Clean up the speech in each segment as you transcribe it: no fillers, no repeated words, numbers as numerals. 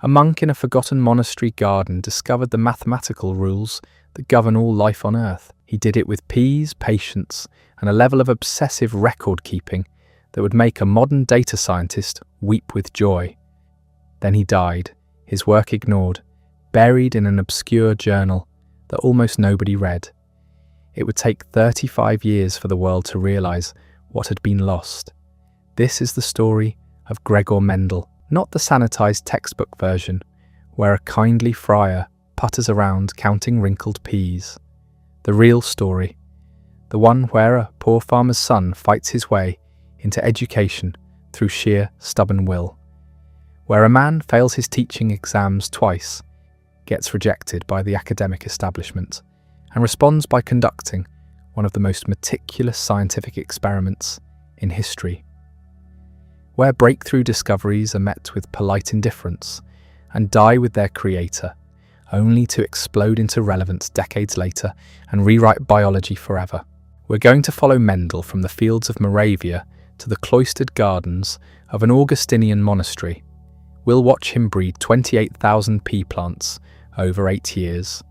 A monk in a forgotten monastery garden discovered the mathematical rules that govern all life on Earth. He did it with peace, patience, and a level of obsessive record-keeping that would make a modern data scientist weep with joy. Then he died, his work ignored, buried in an obscure journal that almost nobody read. It would take 35 years for the world to realize what had been lost. This is the story of Gregor Mendel, not the sanitized textbook version, where a kindly friar putters around counting wrinkled peas. The real story, the one where a poor farmer's son fights his way into education through sheer stubborn will, where a man fails his teaching exams twice, gets rejected by the academic establishment, and responds by conducting one of the most meticulous scientific experiments in history, where breakthrough discoveries are met with polite indifference and die with their creator, only to explode into relevance decades later and rewrite biology forever. We're going to follow Mendel from the fields of Moravia to the cloistered gardens of an Augustinian monastery. We'll watch him breed 28,000 pea plants over 8 years.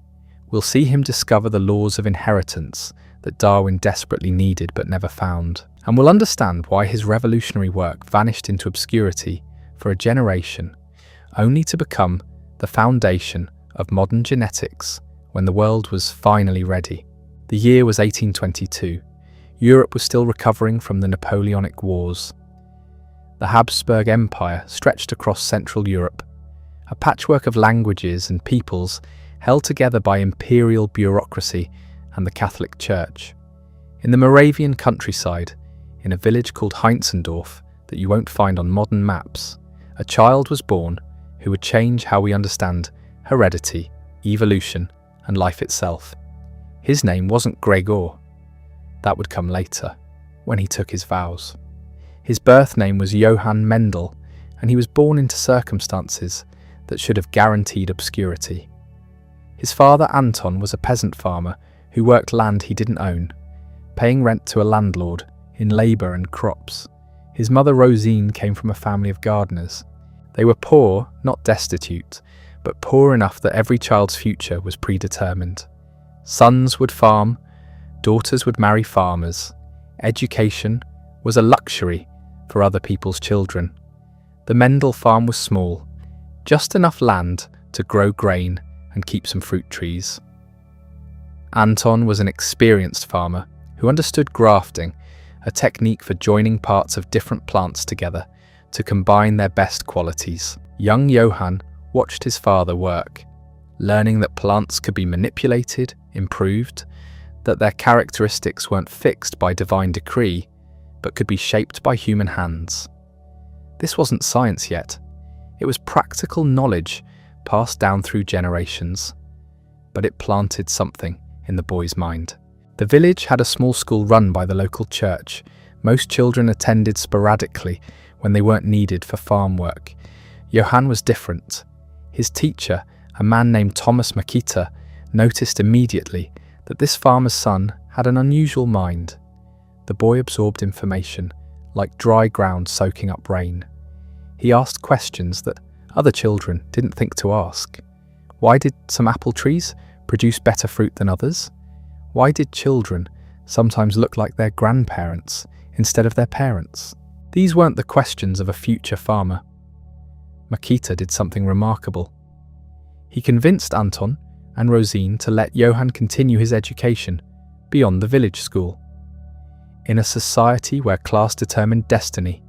We'll see him discover the laws of inheritance that Darwin desperately needed but never found. And we'll understand why his revolutionary work vanished into obscurity for a generation, only to become the foundation of modern genetics when the world was finally ready. The year was 1822. Europe was still recovering from the Napoleonic Wars. The Habsburg Empire stretched across Central Europe, a patchwork of languages and peoples held together by imperial bureaucracy and the Catholic Church. In the Moravian countryside, in a village called Heinzendorf that you won't find on modern maps, a child was born who would change how we understand heredity, evolution, and life itself. His name wasn't Gregor. That would come later, when he took his vows. His birth name was Johann Mendel, and he was born into circumstances that should have guaranteed obscurity. His father Anton was a peasant farmer who worked land he didn't own, paying rent to a landlord in labour and crops. His mother Rosine came from a family of gardeners. They were poor, not destitute, but poor enough that every child's future was predetermined. Sons would farm, daughters would marry farmers. Education was a luxury for other people's children. The Mendel farm was small, just enough land to grow grain and keep some fruit trees. Anton was an experienced farmer who understood grafting, a technique for joining parts of different plants together to combine their best qualities. Young Johann watched his father work, learning that plants could be manipulated, improved, that their characteristics weren't fixed by divine decree, but could be shaped by human hands. This wasn't science yet. It was practical knowledge passed down through generations, but it planted something in the boy's mind. The village had a small school run by the local church. Most children attended sporadically when they weren't needed for farm work. Johann was different. His teacher, a man named Thomas Makita, noticed immediately that this farmer's son had an unusual mind. The boy absorbed information like dry ground soaking up rain. He asked questions that other children didn't think to ask. Why did some apple trees produce better fruit than others? Why did children sometimes look like their grandparents instead of their parents? These weren't the questions of a future farmer. Makita did something remarkable. He convinced Anton and Rosine to let Johann continue his education beyond the village school. In a society where class determined destiny,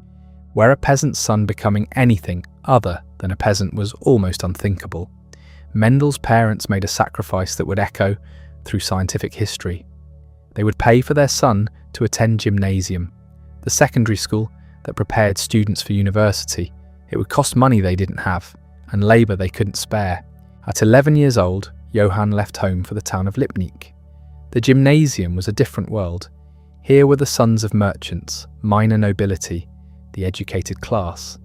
where a peasant's son becoming anything other than a peasant was almost unthinkable, Mendel's parents made a sacrifice that would echo through scientific history. They would pay for their son to attend gymnasium, the secondary school that prepared students for university. It would cost money they didn't have and labour they couldn't spare. At 11 years old, Johann left home for the town of Lipnik. The gymnasium was a different world. Here were the sons of merchants, minor nobility, the educated class.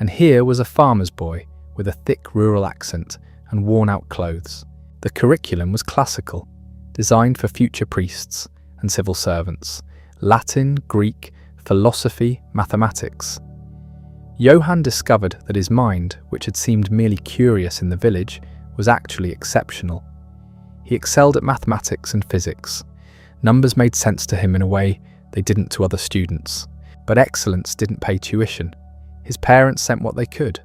And here was a farmer's boy with a thick rural accent and worn-out clothes. The curriculum was classical, designed for future priests and civil servants. Latin, Greek, philosophy, mathematics. Johann discovered that his mind, which had seemed merely curious in the village, was actually exceptional. He excelled at mathematics and physics. Numbers made sense to him in a way they didn't to other students. But excellence didn't pay tuition. His parents sent what they could,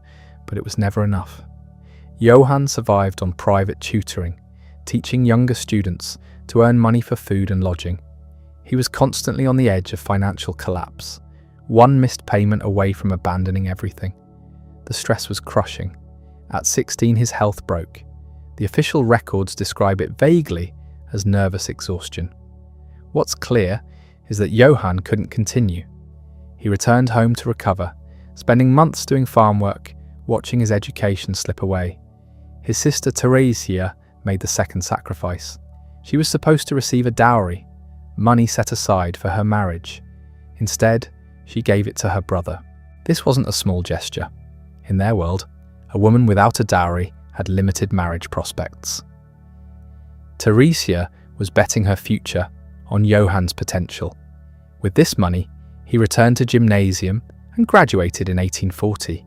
but it was never enough. Johann survived on private tutoring, teaching younger students to earn money for food and lodging. He was constantly on the edge of financial collapse, one missed payment away from abandoning everything. The stress was crushing. At 16, his health broke. The official records describe it vaguely as nervous exhaustion. What's clear is that Johann couldn't continue. He returned home to recover, spending months doing farm work, watching his education slip away. His sister Theresia made the second sacrifice. She was supposed to receive a dowry, money set aside for her marriage. Instead, she gave it to her brother. This wasn't a small gesture. In their world, a woman without a dowry had limited marriage prospects. Theresia was betting her future on Johann's potential. With this money, he returned to gymnasium and graduated in 1840.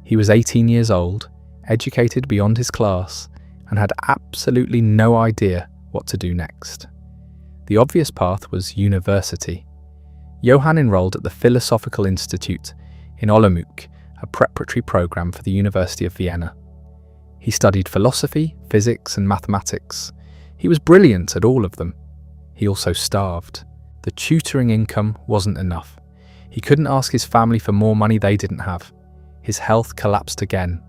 He was 18 years old, educated beyond his class, and had absolutely no idea what to do next. The obvious path was university. Johann enrolled at the Philosophical Institute in Olomouc, a preparatory program for the University of Vienna. He studied philosophy, physics, and mathematics. He was brilliant at all of them. He also starved. The tutoring income wasn't enough. He couldn't ask his family for more money they didn't have. His health collapsed again.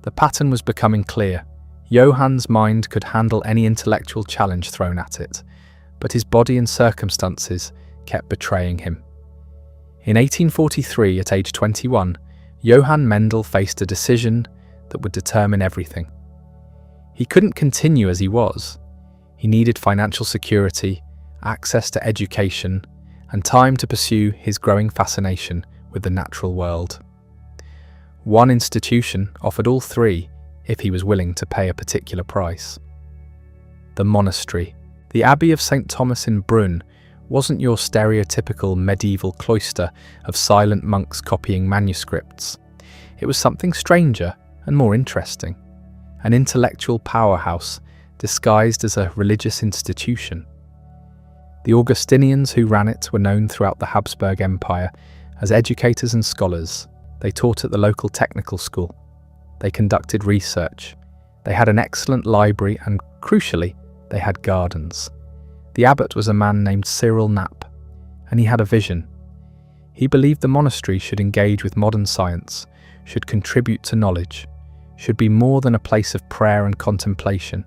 The pattern was becoming clear. Johann's mind could handle any intellectual challenge thrown at it, but his body and circumstances kept betraying him. In 1843, at age 21, Johann Mendel faced a decision that would determine everything. He couldn't continue as he was. He needed financial security, access to education, and time to pursue his growing fascination with the natural world. One institution offered all three if he was willing to pay a particular price. The monastery. The Abbey of St. Thomas in Brunn wasn't your stereotypical medieval cloister of silent monks copying manuscripts. It was something stranger and more interesting, an intellectual powerhouse disguised as a religious institution. The Augustinians who ran it were known throughout the Habsburg Empire as educators and scholars. They taught at the local technical school. They conducted research. They had an excellent library and, crucially, they had gardens. The abbot was a man named Cyril Knapp, and he had a vision. He believed the monastery should engage with modern science, should contribute to knowledge, should be more than a place of prayer and contemplation.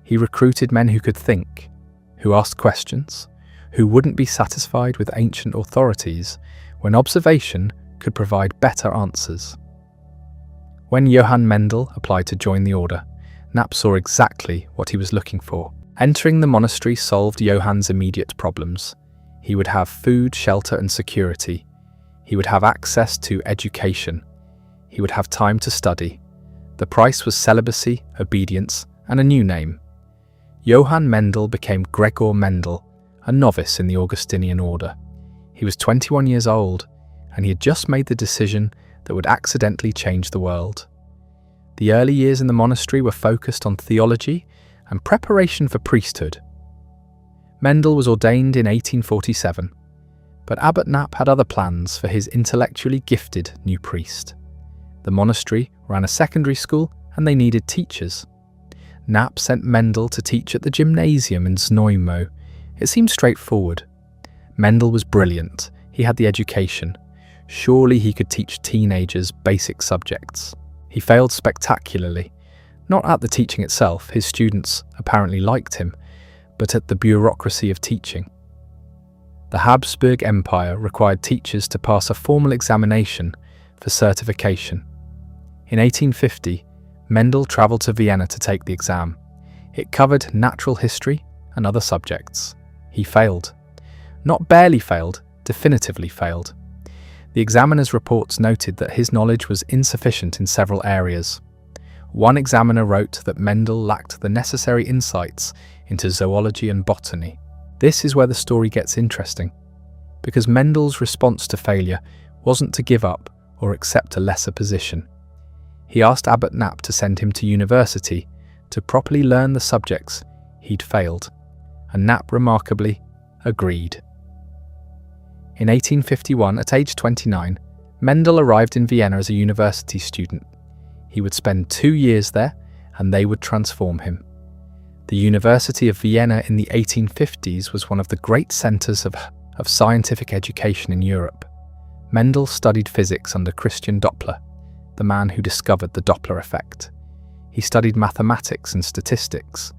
He recruited men who could think, who asked questions, who wouldn't be satisfied with ancient authorities when observation could provide better answers. When Johann Mendel applied to join the order, Knapp saw exactly what he was looking for. Entering the monastery solved Johann's immediate problems. He would have food, shelter, and security. He would have access to education. He would have time to study. The price was celibacy, obedience, and a new name. Johann Mendel became Gregor Mendel, a novice in the Augustinian order. He was 21 years old, and he had just made the decision that would accidentally change the world. The early years in the monastery were focused on theology and preparation for priesthood. Mendel was ordained in 1847, but Abbot Knapp had other plans for his intellectually gifted new priest. The monastery ran a secondary school and they needed teachers. Knapp sent Mendel to teach at the gymnasium in Znojmo. It seemed straightforward. Mendel was brilliant. He had the education. Surely he could teach teenagers basic subjects. He failed spectacularly. Not at the teaching itself, his students apparently liked him, but at the bureaucracy of teaching. The Habsburg Empire required teachers to pass a formal examination for certification. In 1850, Mendel travelled to Vienna to take the exam. It covered natural history and other subjects. He failed. Not barely failed, definitively failed. The examiner's reports noted that his knowledge was insufficient in several areas. One examiner wrote that Mendel lacked the necessary insights into zoology and botany. This is where the story gets interesting, because Mendel's response to failure wasn't to give up or accept a lesser position. He asked Abbot Napp to send him to university to properly learn the subjects he'd failed, and Napp remarkably agreed. In 1851, at age 29, Mendel arrived in Vienna as a university student. He would spend 2 years there, and they would transform him. The University of Vienna in the 1850s was one of the great centres of scientific education in Europe. Mendel studied physics under Christian Doppler, the man who discovered the Doppler effect. He studied mathematics and statistics.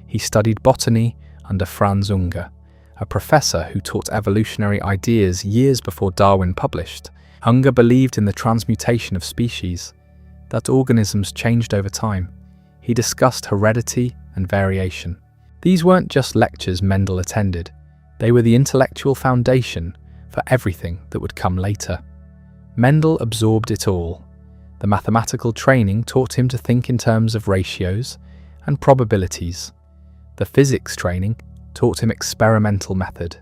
He studied botany under Franz Unger, a professor who taught evolutionary ideas years before Darwin published. Unger believed in the transmutation of species, that organisms changed over time. He discussed heredity and variation. These weren't just lectures Mendel attended, they were the intellectual foundation for everything that would come later. Mendel absorbed it all. The mathematical training taught him to think in terms of ratios and probabilities. The physics training taught him experimental method.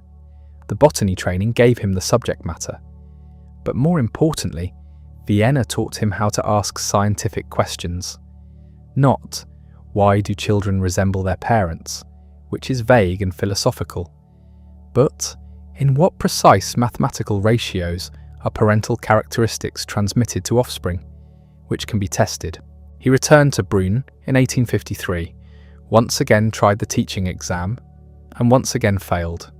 The botany training gave him the subject matter. But more importantly, Vienna taught him how to ask scientific questions. Not, why do children resemble their parents, which is vague and philosophical, but in what precise mathematical ratios are parental characteristics transmitted to offspring, which can be tested. He returned to Brünn in 1853, once again tried the teaching exam, and once again failed.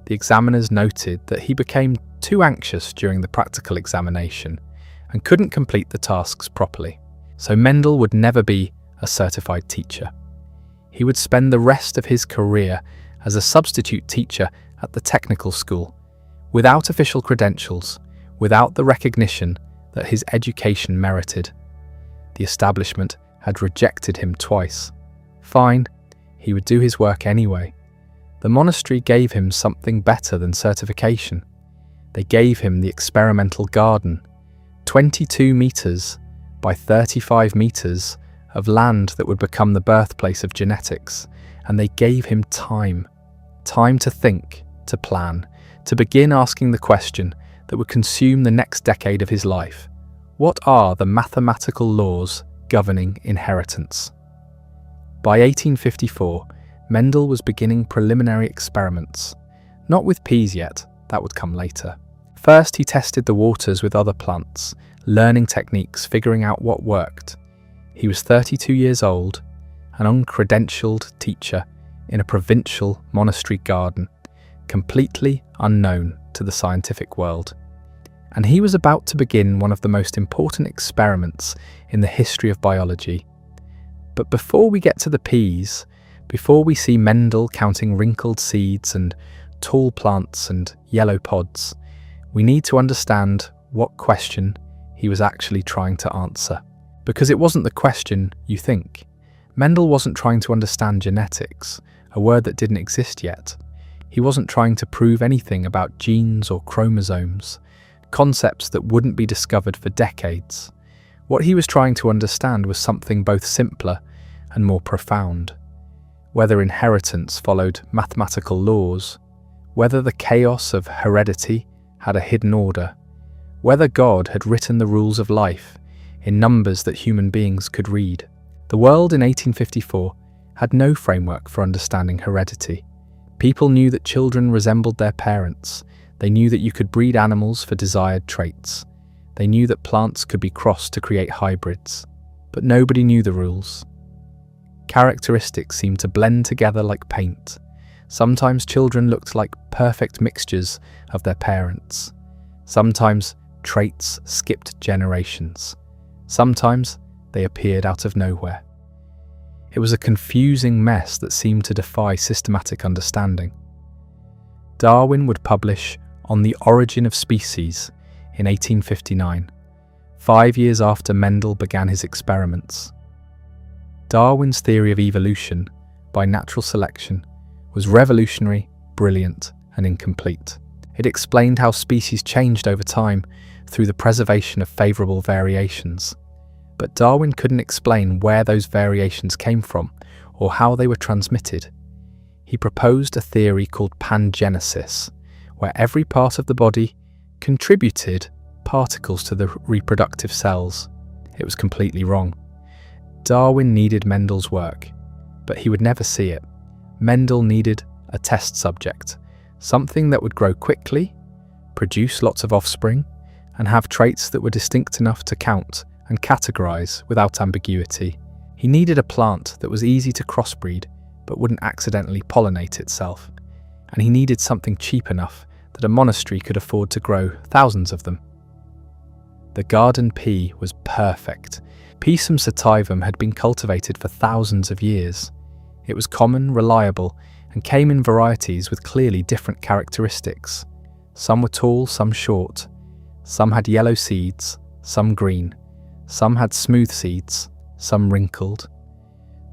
The examiners noted that he became too anxious during the practical examination and couldn't complete the tasks properly. So Mendel would never be a certified teacher. He would spend the rest of his career as a substitute teacher at the technical school, without official credentials, without the recognition that his education merited. The establishment had rejected him twice. Fine, he would do his work anyway. The monastery gave him something better than certification. They gave him the experimental garden, 22 meters by 35 meters of land that would become the birthplace of genetics, and they gave him time to think, to plan, to begin asking the question that would consume the next decade of his life. What are the mathematical laws governing inheritance? By 1854, Mendel was beginning preliminary experiments, not with peas yet, that would come later. First, he tested the waters with other plants, learning techniques, figuring out what worked. He was 32 years old, an uncredentialed teacher in a provincial monastery garden, completely unknown to the scientific world. And he was about to begin one of the most important experiments in the history of biology. But before we get to the peas, before we see Mendel counting wrinkled seeds and tall plants and yellow pods, we need to understand what question he was actually trying to answer. Because it wasn't the question you think. Mendel wasn't trying to understand genetics, a word that didn't exist yet. He wasn't trying to prove anything about genes or chromosomes, concepts that wouldn't be discovered for decades. What he was trying to understand was something both simpler and more profound. Whether inheritance followed mathematical laws, whether the chaos of heredity had a hidden order, whether God had written the rules of life in numbers that human beings could read. The world in 1854 had no framework for understanding heredity. People knew that children resembled their parents. They knew that you could breed animals for desired traits. They knew that plants could be crossed to create hybrids. But nobody knew the rules. Characteristics seemed to blend together like paint. Sometimes children looked like perfect mixtures of their parents. Sometimes traits skipped generations. Sometimes they appeared out of nowhere. It was a confusing mess that seemed to defy systematic understanding. Darwin would publish On the Origin of Species in 1859, 5 years after Mendel began his experiments. Darwin's theory of evolution by natural selection was revolutionary, brilliant, and incomplete. It explained how species changed over time through the preservation of favourable variations. But Darwin couldn't explain where those variations came from or how they were transmitted. He proposed a theory called pangenesis, where every part of the body contributed particles to the reproductive cells. It was completely wrong. Darwin needed Mendel's work, but he would never see it. Mendel needed a test subject, something that would grow quickly, produce lots of offspring, and have traits that were distinct enough to count and categorize without ambiguity. He needed a plant that was easy to crossbreed but wouldn't accidentally pollinate itself. And he needed something cheap enough that a monastery could afford to grow thousands of them. The garden pea was perfect. Pisum sativum had been cultivated for thousands of years. It was common, reliable, and came in varieties with clearly different characteristics. Some were tall, some short. Some had yellow seeds, some green. Some had smooth seeds, some wrinkled.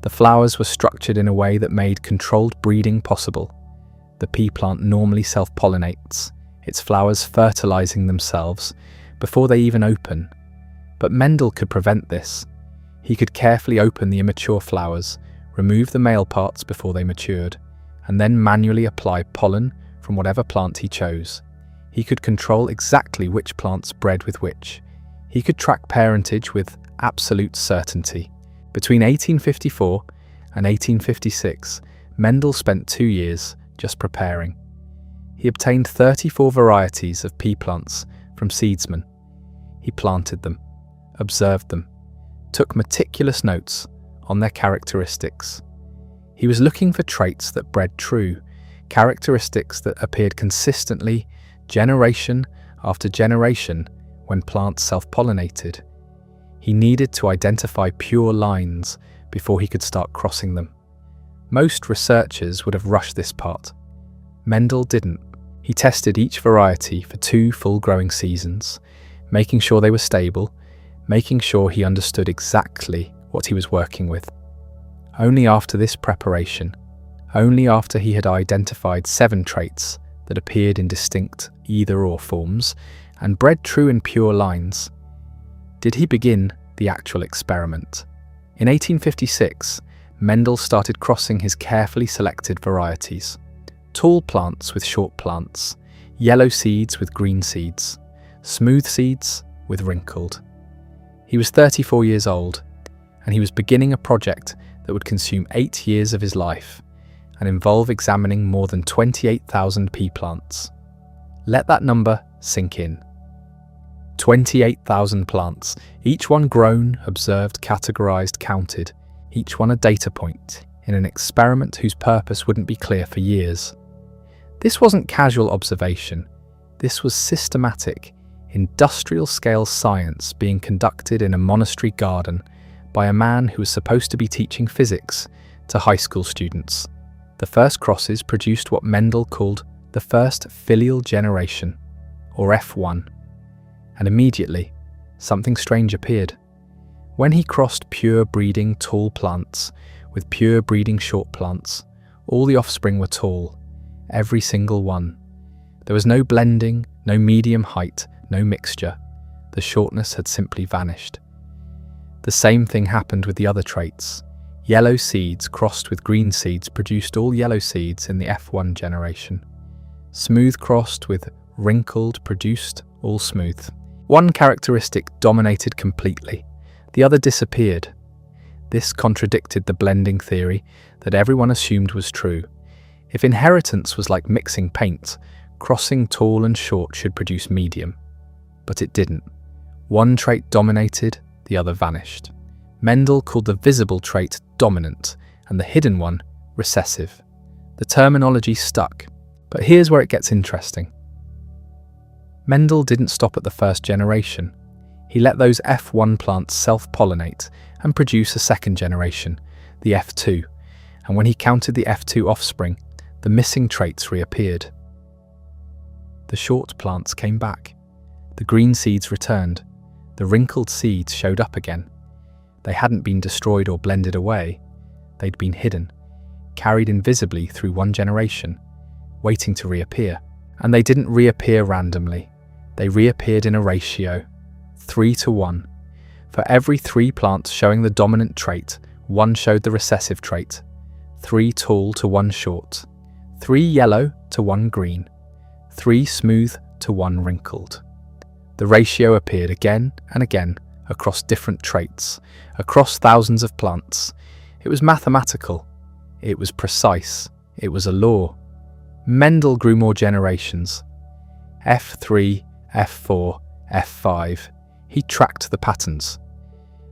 The flowers were structured in a way that made controlled breeding possible. The pea plant normally self-pollinates, its flowers fertilizing themselves before they even open. But Mendel could prevent this. He could carefully open the immature flowers, remove the male parts before they matured, and then manually apply pollen from whatever plant he chose. He could control exactly which plants bred with which. He could track parentage with absolute certainty. Between 1854 and 1856, Mendel spent 2 years just preparing. He obtained 34 varieties of pea plants from seedsmen. He planted them, observed them, took meticulous notes on their characteristics. He was looking for traits that bred true, characteristics that appeared consistently, generation after generation, when plants self-pollinated. He needed to identify pure lines before he could start crossing them. Most researchers would have rushed this part. Mendel didn't. He tested each variety for 2 full growing seasons, making sure they were stable, making sure he understood exactly what he was working with. Only after this preparation, only after he had identified 7 traits that appeared in distinct either-or forms and bred true and pure lines, did he begin the actual experiment. In 1856, Mendel started crossing his carefully selected varieties. Tall plants with short plants, yellow seeds with green seeds, smooth seeds with wrinkled. He was 34 years old, and he was beginning a project that would consume 8 years of his life and involve examining more than 28,000 pea plants. Let that number sink in. 28,000 plants, each one grown, observed, categorized, counted, each one a data point in an experiment whose purpose wouldn't be clear for years. This wasn't casual observation. This was systematic, industrial-scale science being conducted in a monastery garden by a man who was supposed to be teaching physics to high school students. The first crosses produced what Mendel called the first filial generation, or F1. And immediately, something strange appeared. When he crossed pure breeding tall plants with pure breeding short plants, all the offspring were tall, every single one. There was no blending, no medium height, no mixture. The shortness had simply vanished. The same thing happened with the other traits. Yellow seeds crossed with green seeds produced all yellow seeds in the F1 generation. Smooth crossed with wrinkled produced all smooth. One characteristic dominated completely, the other disappeared. This contradicted the blending theory that everyone assumed was true. If inheritance was like mixing paint, crossing tall and short should produce medium. But it didn't. One trait dominated, the other vanished. Mendel called the visible trait dominant and the hidden one recessive. The terminology stuck, but here's where it gets interesting. Mendel didn't stop at the first generation. He let those F1 plants self-pollinate and produce a second generation, the F2, and when he counted the F2 offspring, the missing traits reappeared. The short plants came back. The green seeds returned. The wrinkled seeds showed up again. They hadn't been destroyed or blended away. They'd been hidden, carried invisibly through one generation, waiting to reappear. And they didn't reappear randomly. They reappeared in a ratio, 3:1. For every 3 plants showing the dominant trait, 1 showed the recessive trait. 3 tall to 1 short. 3 yellow to 1 green. 3 smooth to 1 wrinkled. The ratio appeared again and again across different traits, across thousands of plants. It was mathematical. It was precise. It was a law. Mendel grew more generations. F3, F4, F5. He tracked the patterns.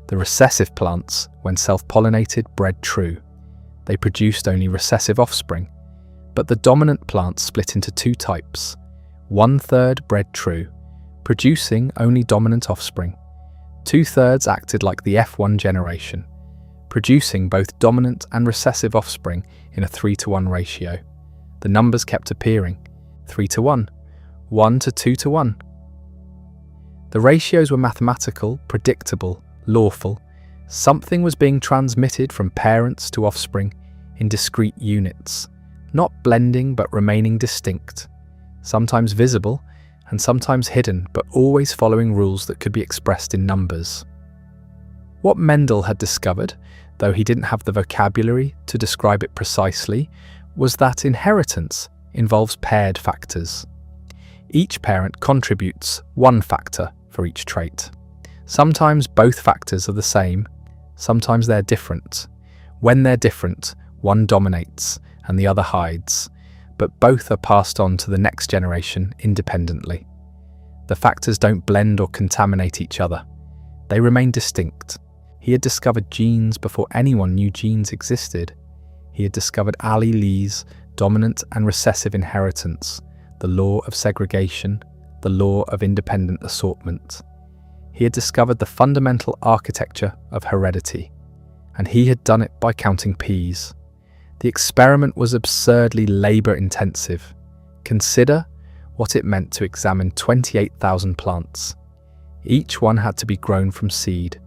The recessive plants, when self-pollinated, bred true. They produced only recessive offspring. But the dominant plants split into two types. 1/3 bred true, producing only dominant offspring. 2/3 acted like the F1 generation, producing both dominant and recessive offspring in a 3-to-1 ratio. The numbers kept appearing, 3-to-1, 1-to-2-to-1. The ratios were mathematical, predictable, lawful. Something was being transmitted from parents to offspring in discrete units, not blending but remaining distinct, sometimes visible and sometimes hidden, but always following rules that could be expressed in numbers. What Mendel had discovered, though he didn't have the vocabulary to describe it precisely, was that inheritance involves paired factors. Each parent contributes one factor for each trait. Sometimes both factors are the same, sometimes they're different. When they're different, one dominates and the other hides, but both are passed on to the next generation independently. The factors don't blend or contaminate each other. They remain distinct. He had discovered genes before anyone knew genes existed. He had discovered alleles, dominant and recessive inheritance, the law of segregation, the law of independent assortment. He had discovered the fundamental architecture of heredity, and he had done it by counting peas. The experiment was absurdly labour-intensive. Consider what it meant to examine 28,000 plants. Each one had to be grown from seed,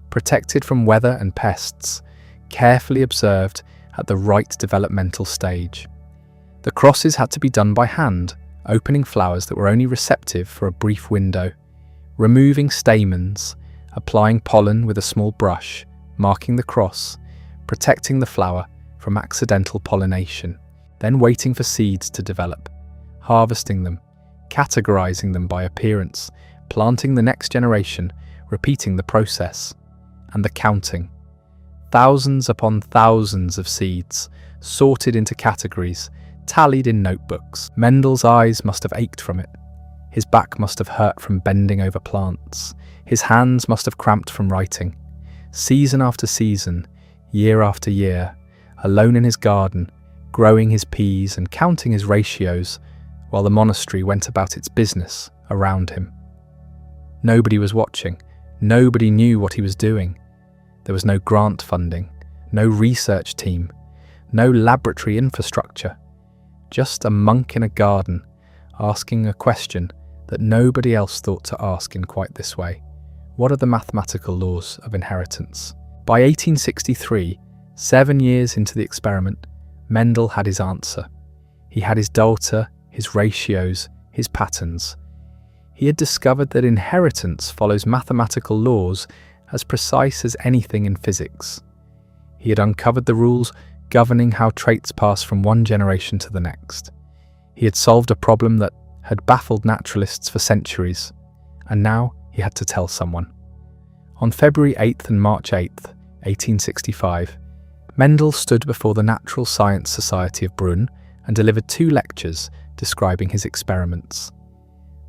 protected from weather and pests, carefully observed at the right developmental stage. The crosses had to be done by hand, opening flowers that were only receptive for a brief window, removing stamens, applying pollen with a small brush, marking the cross, protecting the flower from accidental pollination, then waiting for seeds to develop, harvesting them, categorizing them by appearance, planting the next generation, repeating the process, and the counting. Thousands upon thousands of seeds, sorted into categories, tallied in notebooks. Mendel's eyes must have ached from it. His back must have hurt from bending over plants. His hands must have cramped from writing. Season after season, year after year, alone in his garden, growing his peas and counting his ratios, while the monastery went about its business around him. Nobody was watching. Nobody knew what he was doing. There was no grant funding, no research team, no laboratory infrastructure. Just a monk in a garden, asking a question that nobody else thought to ask in quite this way. What are the mathematical laws of inheritance? By 1863, 7 years into the experiment, Mendel had his answer. He had his delta, his ratios, his patterns. He had discovered that inheritance follows mathematical laws as precise as anything in physics. He had uncovered the rules governing how traits pass from one generation to the next. He had solved a problem that had baffled naturalists for centuries, and now he had to tell someone. On February 8th and March 8th, 1865, Mendel stood before the Natural Science Society of Brunn and delivered 2 lectures describing his experiments.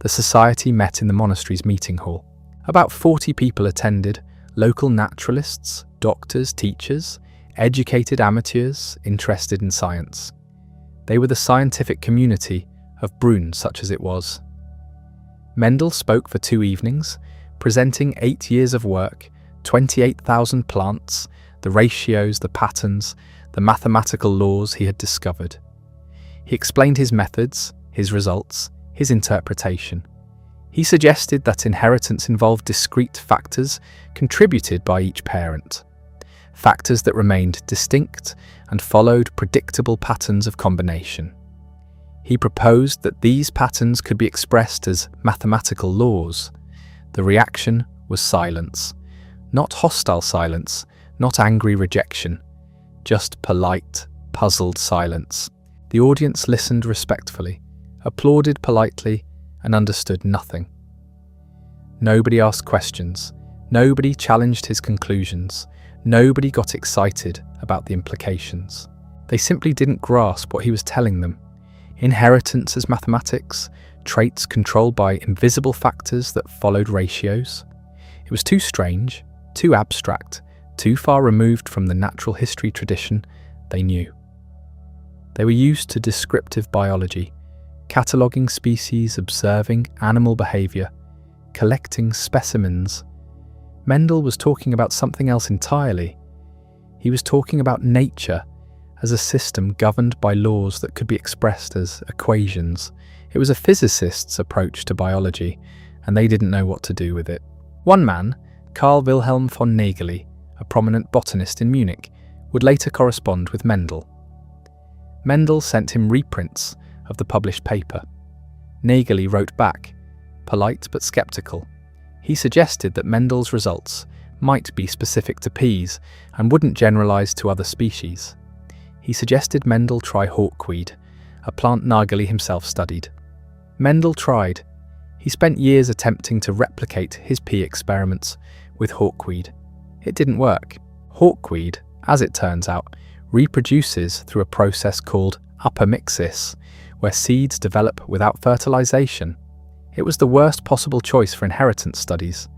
The society met in the monastery's meeting hall. About 40 people attended, local naturalists, doctors, teachers, educated amateurs interested in science. They were the scientific community of Brunn, such as it was. Mendel spoke for 2 evenings, presenting 8 years of work, 28,000 plants, the ratios, the patterns, the mathematical laws he had discovered. He explained his methods, his results, his interpretation. He suggested that inheritance involved discrete factors contributed by each parent, factors that remained distinct and followed predictable patterns of combination. He proposed that these patterns could be expressed as mathematical laws. The reaction was silence, not hostile silence, not angry rejection, just polite, puzzled silence. The audience listened respectfully, applauded politely, and understood nothing. Nobody asked questions. Nobody challenged his conclusions. Nobody got excited about the implications. They simply didn't grasp what he was telling them. Inheritance as mathematics, traits controlled by invisible factors that followed ratios. It was too strange, too abstract, too far removed from the natural history tradition they knew. They were used to descriptive biology, cataloguing species, observing animal behavior, collecting specimens. Mendel was talking about something else entirely. He was talking about nature as a system governed by laws that could be expressed as equations. It was a physicist's approach to biology, and they didn't know what to do with it. One man, Carl Wilhelm von Nageli, a prominent botanist in Munich, would later correspond with Mendel. Mendel sent him reprints of the published paper. Nageli wrote back, polite but skeptical. He suggested that Mendel's results might be specific to peas and wouldn't generalize to other species. He suggested Mendel try hawkweed, a plant Nageli himself studied. Mendel tried. He spent years attempting to replicate his pea experiments with hawkweed. It didn't work. Hawkweed, as it turns out, reproduces through a process called apomixis, where seeds develop without fertilization. It was the worst possible choice for inheritance studies,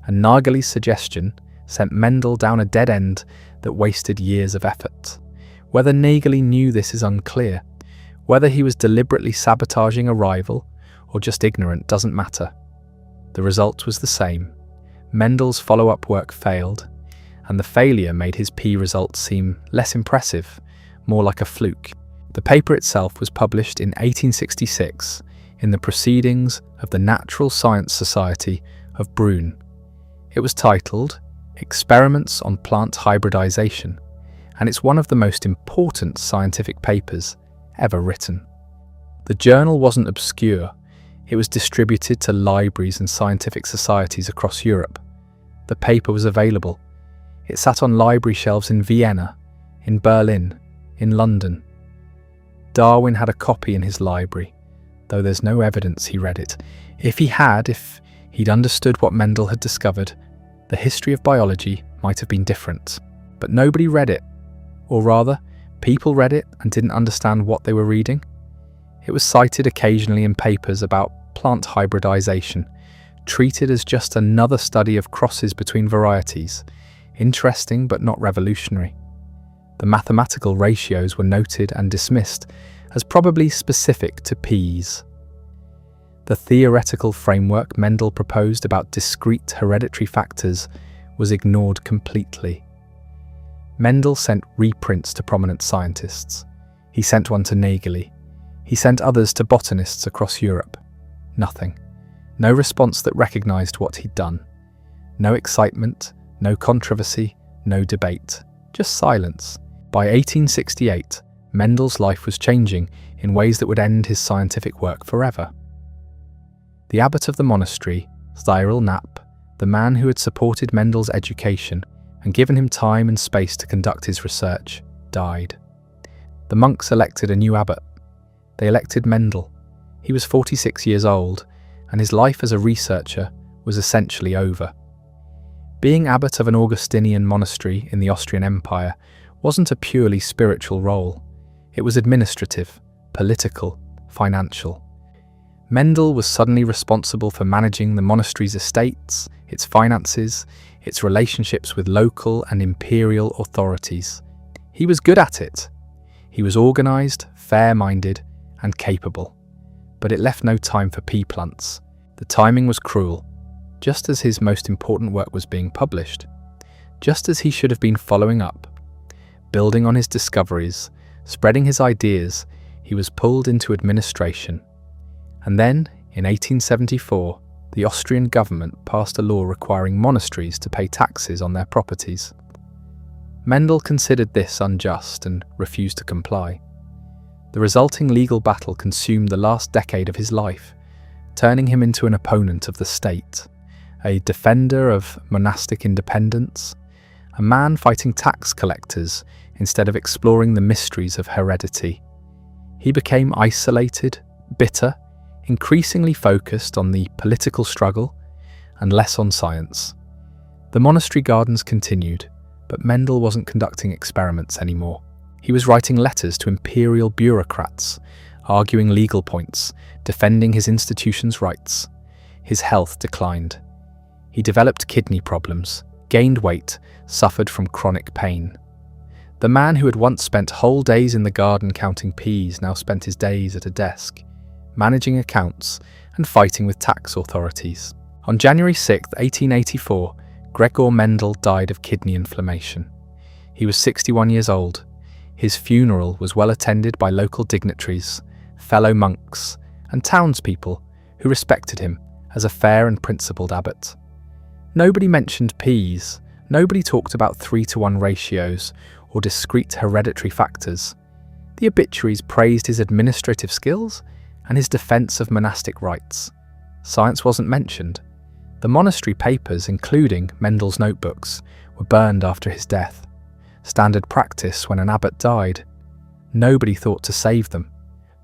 and Nageli's suggestion sent Mendel down a dead end that wasted years of effort. Whether Nageli knew this is unclear. Whether he was deliberately sabotaging a rival or just ignorant doesn't matter. The result was the same. Mendel's follow-up work failed, and the failure made his pea results seem less impressive, more like a fluke. The paper itself was published in 1866 in the Proceedings of the Natural Science Society of Brünn. It was titled Experiments on Plant Hybridization, and it's one of the most important scientific papers ever written. The journal wasn't obscure. It was distributed to libraries and scientific societies across Europe. The paper was available. It sat on library shelves in Vienna, in Berlin, in London. Darwin had a copy in his library, though there's no evidence he read it. If he'd understood what Mendel had discovered, the history of biology might have been different. But nobody read it. Or rather, people read it and didn't understand what they were reading. It was cited occasionally in papers about plant hybridization, treated as just another study of crosses between varieties, interesting but not revolutionary. The mathematical ratios were noted and dismissed as probably specific to peas. The theoretical framework Mendel proposed about discrete hereditary factors was ignored completely. Mendel sent reprints to prominent scientists. He sent one to Nageli. He sent others to botanists across Europe. Nothing. No response that recognized what he'd done. No excitement, no controversy, no debate. Just silence. By 1868, Mendel's life was changing in ways that would end his scientific work forever. The abbot of the monastery, Cyril Knapp, the man who had supported Mendel's education and given him time and space to conduct his research, died. The monks elected a new abbot. They elected Mendel. He was 46 years old, and his life as a researcher was essentially over. Being abbot of an Augustinian monastery in the Austrian Empire wasn't a purely spiritual role. It was administrative, political, financial. Mendel was suddenly responsible for managing the monastery's estates, its finances, its relationships with local and imperial authorities. He was good at it. He was organized, fair-minded, and capable. But it left no time for pea plants. The timing was cruel, just as his most important work was being published, just as he should have been following up. Building on his discoveries, spreading his ideas, he was pulled into administration. And then, in 1874, the Austrian government passed a law requiring monasteries to pay taxes on their properties. Mendel considered this unjust and refused to comply. The resulting legal battle consumed the last decade of his life, turning him into an opponent of the state, a defender of monastic independence, a man fighting tax collectors instead of exploring the mysteries of heredity. He became isolated, bitter, increasingly focused on the political struggle, and less on science. The monastery gardens continued, but Mendel wasn't conducting experiments anymore. He was writing letters to imperial bureaucrats, arguing legal points, defending his institution's rights. His health declined. He developed kidney problems, gained weight, suffered from chronic pain. The man who had once spent whole days in the garden counting peas now spent his days at a desk, managing accounts and fighting with tax authorities. On January 6, 1884, Gregor Mendel died of kidney inflammation. He was 61 years old. His funeral was well attended by local dignitaries, fellow monks, and townspeople who respected him as a fair and principled abbot. Nobody mentioned peas, nobody talked about 3-to-1 ratios or discrete hereditary factors. The obituaries praised his administrative skills and his defense of monastic rights. Science wasn't mentioned. The monastery papers, including Mendel's notebooks, were burned after his death. Standard practice when an abbot died. Nobody thought to save them.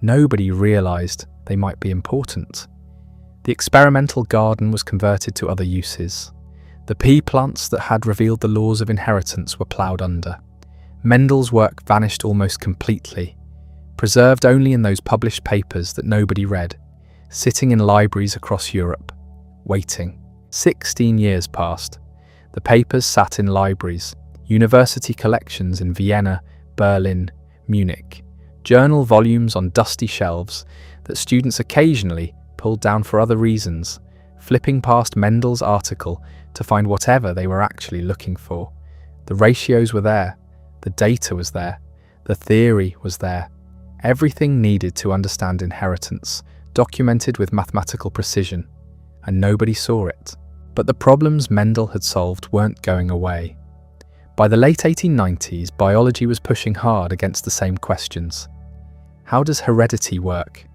Nobody realised they might be important. The experimental garden was converted to other uses. The pea plants that had revealed the laws of inheritance were ploughed under. Mendel's work vanished almost completely, preserved only in those published papers that nobody read, sitting in libraries across Europe, waiting. 16 years passed. The papers sat in libraries, university collections in Vienna, Berlin, Munich, journal volumes on dusty shelves that students occasionally pulled down for other reasons, flipping past Mendel's article to find whatever they were actually looking for. The ratios were there, the data was there, the theory was there. Everything needed to understand inheritance, documented with mathematical precision, and nobody saw it. But the problems Mendel had solved weren't going away. By the late 1890s, biology was pushing hard against the same questions. How does heredity work?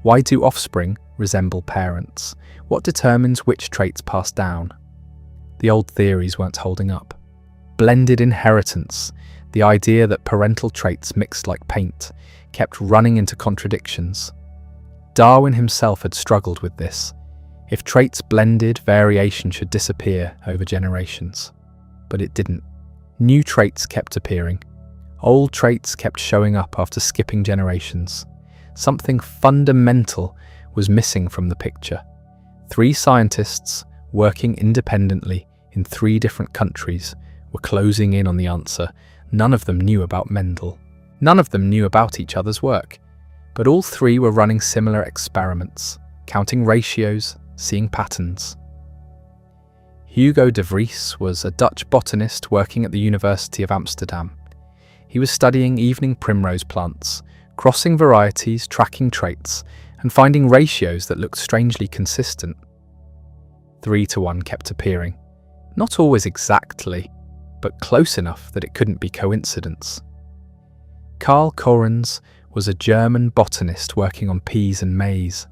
Why do offspring resemble parents? What determines which traits pass down? The old theories weren't holding up. Blended inheritance, the idea that parental traits mixed like paint, kept running into contradictions. Darwin himself had struggled with this. If traits blended, variation should disappear over generations. But it didn't. New traits kept appearing. Old traits kept showing up after skipping generations. Something fundamental was missing from the picture. 3 scientists, working independently in 3 different countries, were closing in on the answer. None of them knew about Mendel. None of them knew about each other's work. But all 3 were running similar experiments, counting ratios, seeing patterns. Hugo de Vries was a Dutch botanist working at the University of Amsterdam. He was studying evening primrose plants, crossing varieties, tracking traits, and finding ratios that looked strangely consistent. 3-to-1 kept appearing. Not always exactly, but close enough that it couldn't be coincidence. Karl Correns was a German botanist working on peas and maize.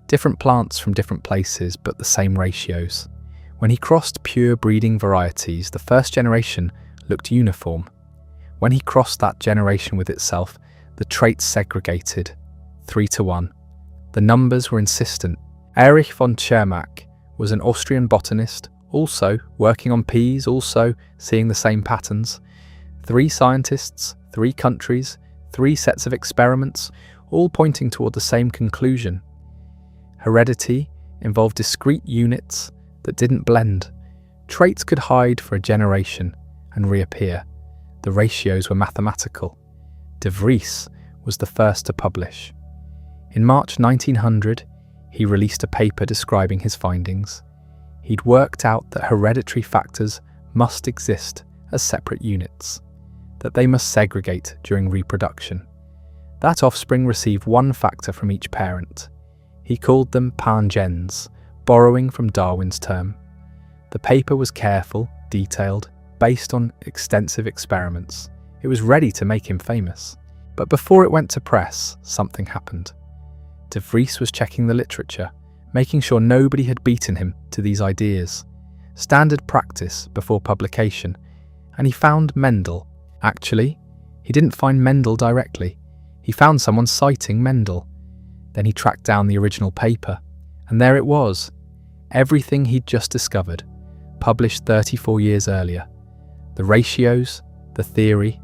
Different plants from different places, but the same ratios. When he crossed pure breeding varieties, the first generation looked uniform. When he crossed that generation with itself, the traits segregated, 3-to-1. The numbers were insistent. Erich von Tschermak was an Austrian botanist, also working on peas, also seeing the same patterns. 3 scientists, 3 countries, 3 sets of experiments, all pointing toward the same conclusion. Heredity involved discrete units that didn't blend. Traits could hide for a generation and reappear. The ratios were mathematical. De Vries was the first to publish. In March 1900, he released a paper describing his findings. He'd worked out that hereditary factors must exist as separate units, that they must segregate during reproduction. That offspring receive one factor from each parent. He called them pangens, borrowing from Darwin's term. The paper was careful, detailed, based on extensive experiments. It was ready to make him famous. But before it went to press, something happened. De Vries was checking the literature, making sure nobody had beaten him to these ideas. Standard practice before publication. And he found Mendel. Actually, he didn't find Mendel directly. He found someone citing Mendel. Then he tracked down the original paper. And there it was. Everything he'd just discovered, published 34 years earlier. The ratios, the theory,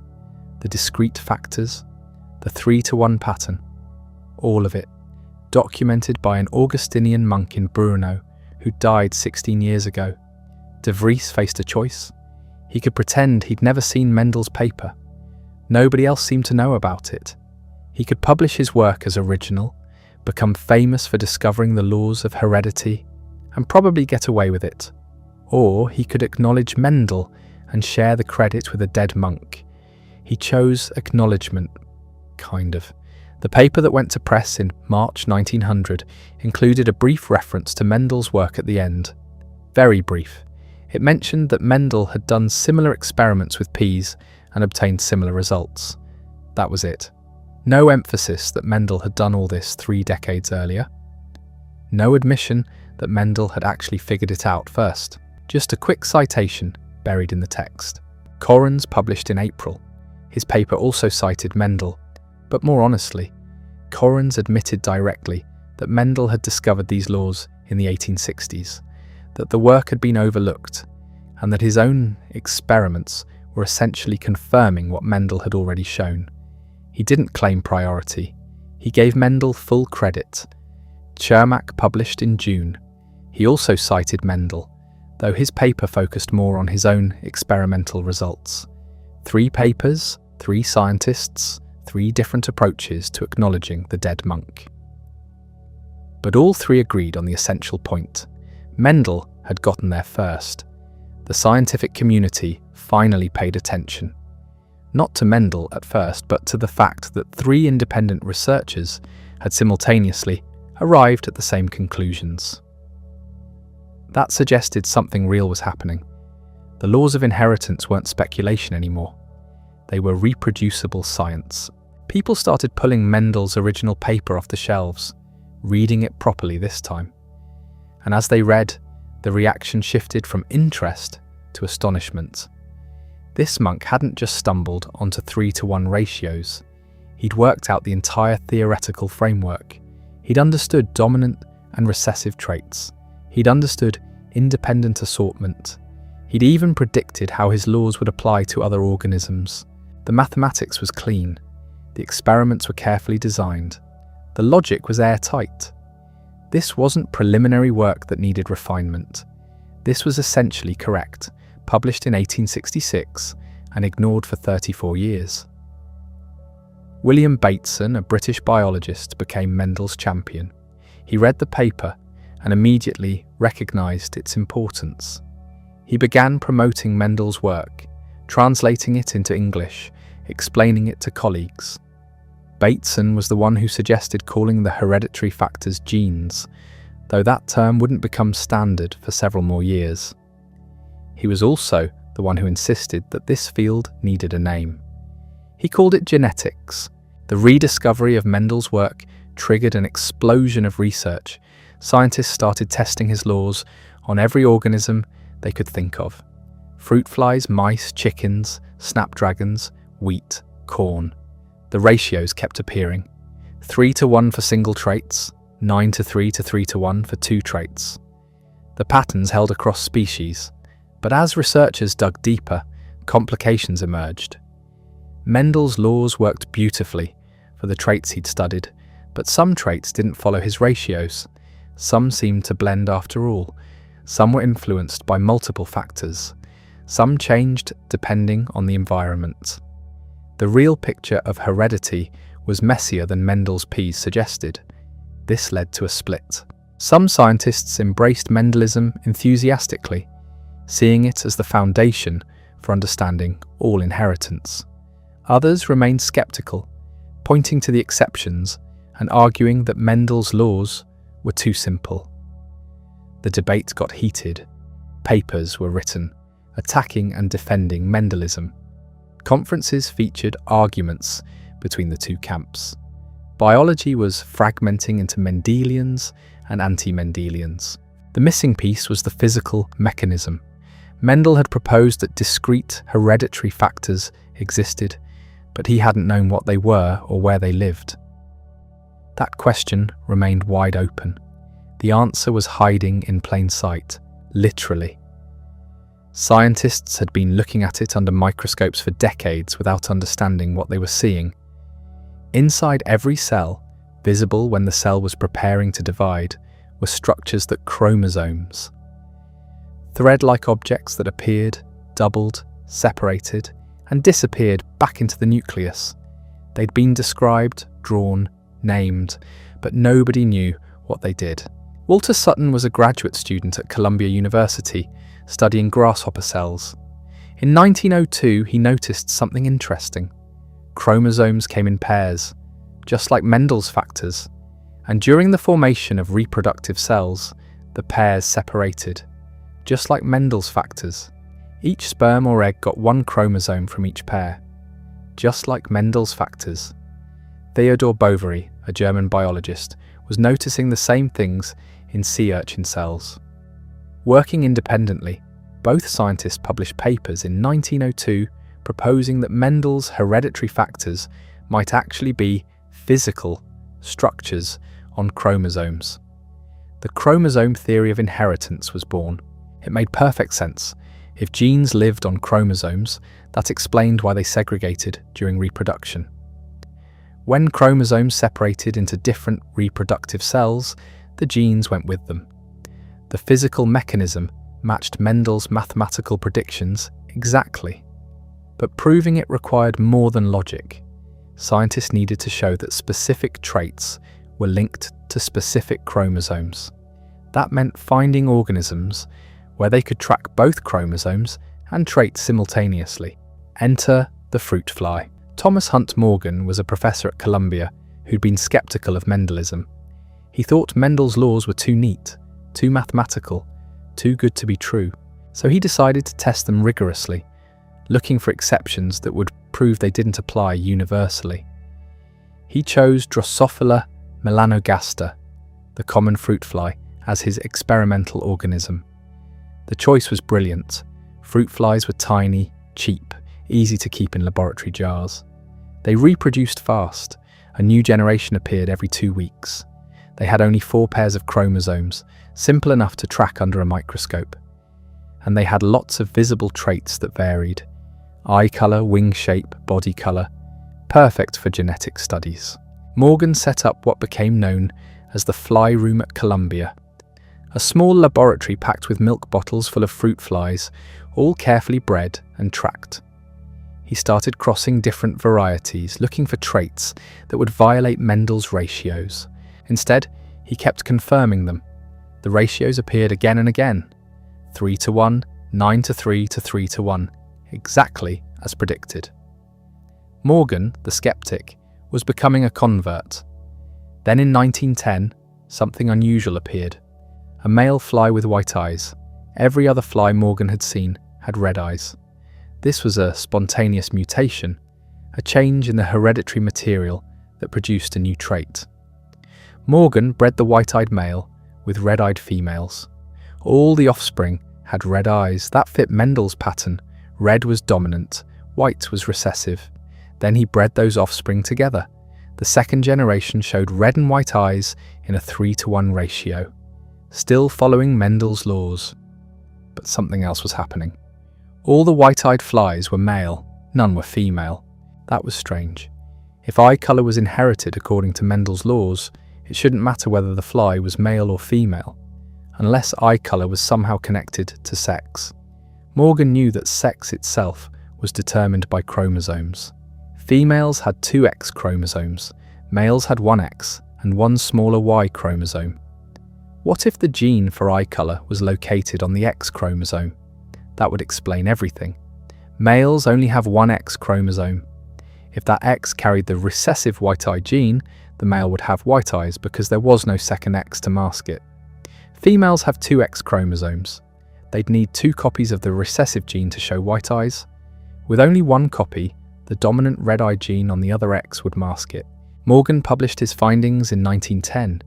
the discrete factors, the 3-to-1 pattern. All of it, documented by an Augustinian monk in Brno who died 16 years ago. De Vries faced a choice. He could pretend he'd never seen Mendel's paper. Nobody else seemed to know about it. He could publish his work as original, become famous for discovering the laws of heredity, and probably get away with it. Or he could acknowledge Mendel and share the credit with a dead monk. He chose acknowledgement, kind of. The paper that went to press in March 1900 included a brief reference to Mendel's work at the end. Very brief. It mentioned that Mendel had done similar experiments with peas and obtained similar results. That was it. No emphasis that Mendel had done all this 3 decades earlier. No admission that Mendel had actually figured it out first. Just a quick citation buried in the text. Correns published in April. His paper also cited Mendel, but more honestly, Correns admitted directly that Mendel had discovered these laws in the 1860s, that the work had been overlooked, and that his own experiments were essentially confirming what Mendel had already shown. He didn't claim priority. He gave Mendel full credit. Chermak published in June. He also cited Mendel, though his paper focused more on his own experimental results. 3 papers, 3 scientists, 3 different approaches to acknowledging the dead monk. But all 3 agreed on the essential point. Mendel had gotten there first. The scientific community finally paid attention. Not to Mendel at first, but to the fact that 3 independent researchers had simultaneously arrived at the same conclusions. That suggested something real was happening. The laws of inheritance weren't speculation anymore. They were reproducible science. People started pulling Mendel's original paper off the shelves, reading it properly this time. And as they read, the reaction shifted from interest to astonishment. This monk hadn't just stumbled onto 3-to-1 ratios. He'd worked out the entire theoretical framework. He'd understood dominant and recessive traits. He'd understood independent assortment. He'd even predicted how his laws would apply to other organisms. The mathematics was clean. The experiments were carefully designed. The logic was airtight. This wasn't preliminary work that needed refinement. This was essentially correct, published in 1866 and ignored for 34 years. William Bateson, a British biologist, became Mendel's champion. He read the paper and immediately recognised its importance. He began promoting Mendel's work, translating it into English, explaining it to colleagues. Bateson was the one who suggested calling the hereditary factors genes, though that term wouldn't become standard for several more years. He was also the one who insisted that this field needed a name. He called it genetics. The rediscovery of Mendel's work triggered an explosion of research. Scientists started testing his laws on every organism they could think of. Fruit flies, mice, chickens, snapdragons, wheat, corn. The ratios kept appearing. 3-to-1 for single traits, 9-to-3 to 3-to-1 for 2 traits. The patterns held across species, but as researchers dug deeper, complications emerged. Mendel's laws worked beautifully for the traits he'd studied, but some traits didn't follow his ratios. Some seemed to blend after all. Some were influenced by multiple factors. Some changed depending on the environment. The real picture of heredity was messier than Mendel's peas suggested. This led to a split. Some scientists embraced Mendelism enthusiastically, seeing it as the foundation for understanding all inheritance. Others remained skeptical, pointing to the exceptions and arguing that Mendel's laws were too simple. The debate got heated. Papers were written, attacking and defending Mendelism. Conferences featured arguments between the 2 camps. Biology was fragmenting into Mendelians and anti-Mendelians. The missing piece was the physical mechanism. Mendel had proposed that discrete hereditary factors existed, but he hadn't known what they were or where they lived. That question remained wide open. The answer was hiding in plain sight, literally. Scientists had been looking at it under microscopes for decades without understanding what they were seeing. Inside every cell, visible when the cell was preparing to divide, were structures that chromosomes. Thread-like objects that appeared, doubled, separated, and disappeared back into the nucleus. They'd been described, drawn, named, but nobody knew what they did. Walter Sutton was a graduate student at Columbia University, studying grasshopper cells. In 1902, he noticed something interesting. Chromosomes came in pairs, just like Mendel's factors, and during the formation of reproductive cells, the pairs separated, just like Mendel's factors. Each sperm or egg got one chromosome from each pair, just like Mendel's factors. Theodor Boveri, a German biologist, was noticing the same things in sea urchin cells. Working independently, both scientists published papers in 1902 proposing that Mendel's hereditary factors might actually be physical structures on chromosomes. The chromosome theory of inheritance was born. It made perfect sense. If genes lived on chromosomes, that explained why they segregated during reproduction. When chromosomes separated into different reproductive cells, the genes went with them. The physical mechanism matched Mendel's mathematical predictions exactly. But proving it required more than logic. Scientists needed to show that specific traits were linked to specific chromosomes. That meant finding organisms where they could track both chromosomes and traits simultaneously. Enter the fruit fly. Thomas Hunt Morgan was a professor at Columbia who'd been skeptical of Mendelism. He thought Mendel's laws were too neat, too mathematical, too good to be true. So he decided to test them rigorously, looking for exceptions that would prove they didn't apply universally. He chose Drosophila melanogaster, the common fruit fly, as his experimental organism. The choice was brilliant. Fruit flies were tiny, cheap, easy to keep in laboratory jars. They reproduced fast. A new generation appeared every 2 weeks. They had only 4 pairs of chromosomes, simple enough to track under a microscope. And they had lots of visible traits that varied. Eye colour, wing shape, body colour. Perfect for genetic studies. Morgan set up what became known as the Fly Room at Columbia. A small laboratory packed with milk bottles full of fruit flies, all carefully bred and tracked. He started crossing different varieties, looking for traits that would violate Mendel's ratios. Instead, he kept confirming them. The ratios appeared again and again. 3:1, 9:3 to 3:1, exactly as predicted. Morgan, the skeptic, was becoming a convert. Then in 1910, something unusual appeared. A male fly with white eyes. Every other fly Morgan had seen had red eyes. This was a spontaneous mutation, a change in the hereditary material that produced a new trait. Morgan bred the white-eyed male with red-eyed females. All the offspring had red eyes. That fit Mendel's pattern. Red was dominant, white was recessive. Then he bred those offspring together. The second generation showed red and white eyes in a 3:1 ratio. Still following Mendel's laws. But something else was happening. All the white-eyed flies were male, none were female. That was strange. If eye colour was inherited according to Mendel's laws, it shouldn't matter whether the fly was male or female, unless eye colour was somehow connected to sex. Morgan knew that sex itself was determined by chromosomes. Females had 2 X chromosomes, males had 1 X and 1 smaller Y chromosome. What if the gene for eye colour was located on the X chromosome? That would explain everything. Males only have 1 X chromosome. If that X carried the recessive white-eye gene, the male would have white eyes because there was no second X to mask it. Females have 2 X chromosomes. They'd need 2 copies of the recessive gene to show white eyes. With only 1 copy, the dominant red-eye gene on the other X would mask it. Morgan published his findings in 1910.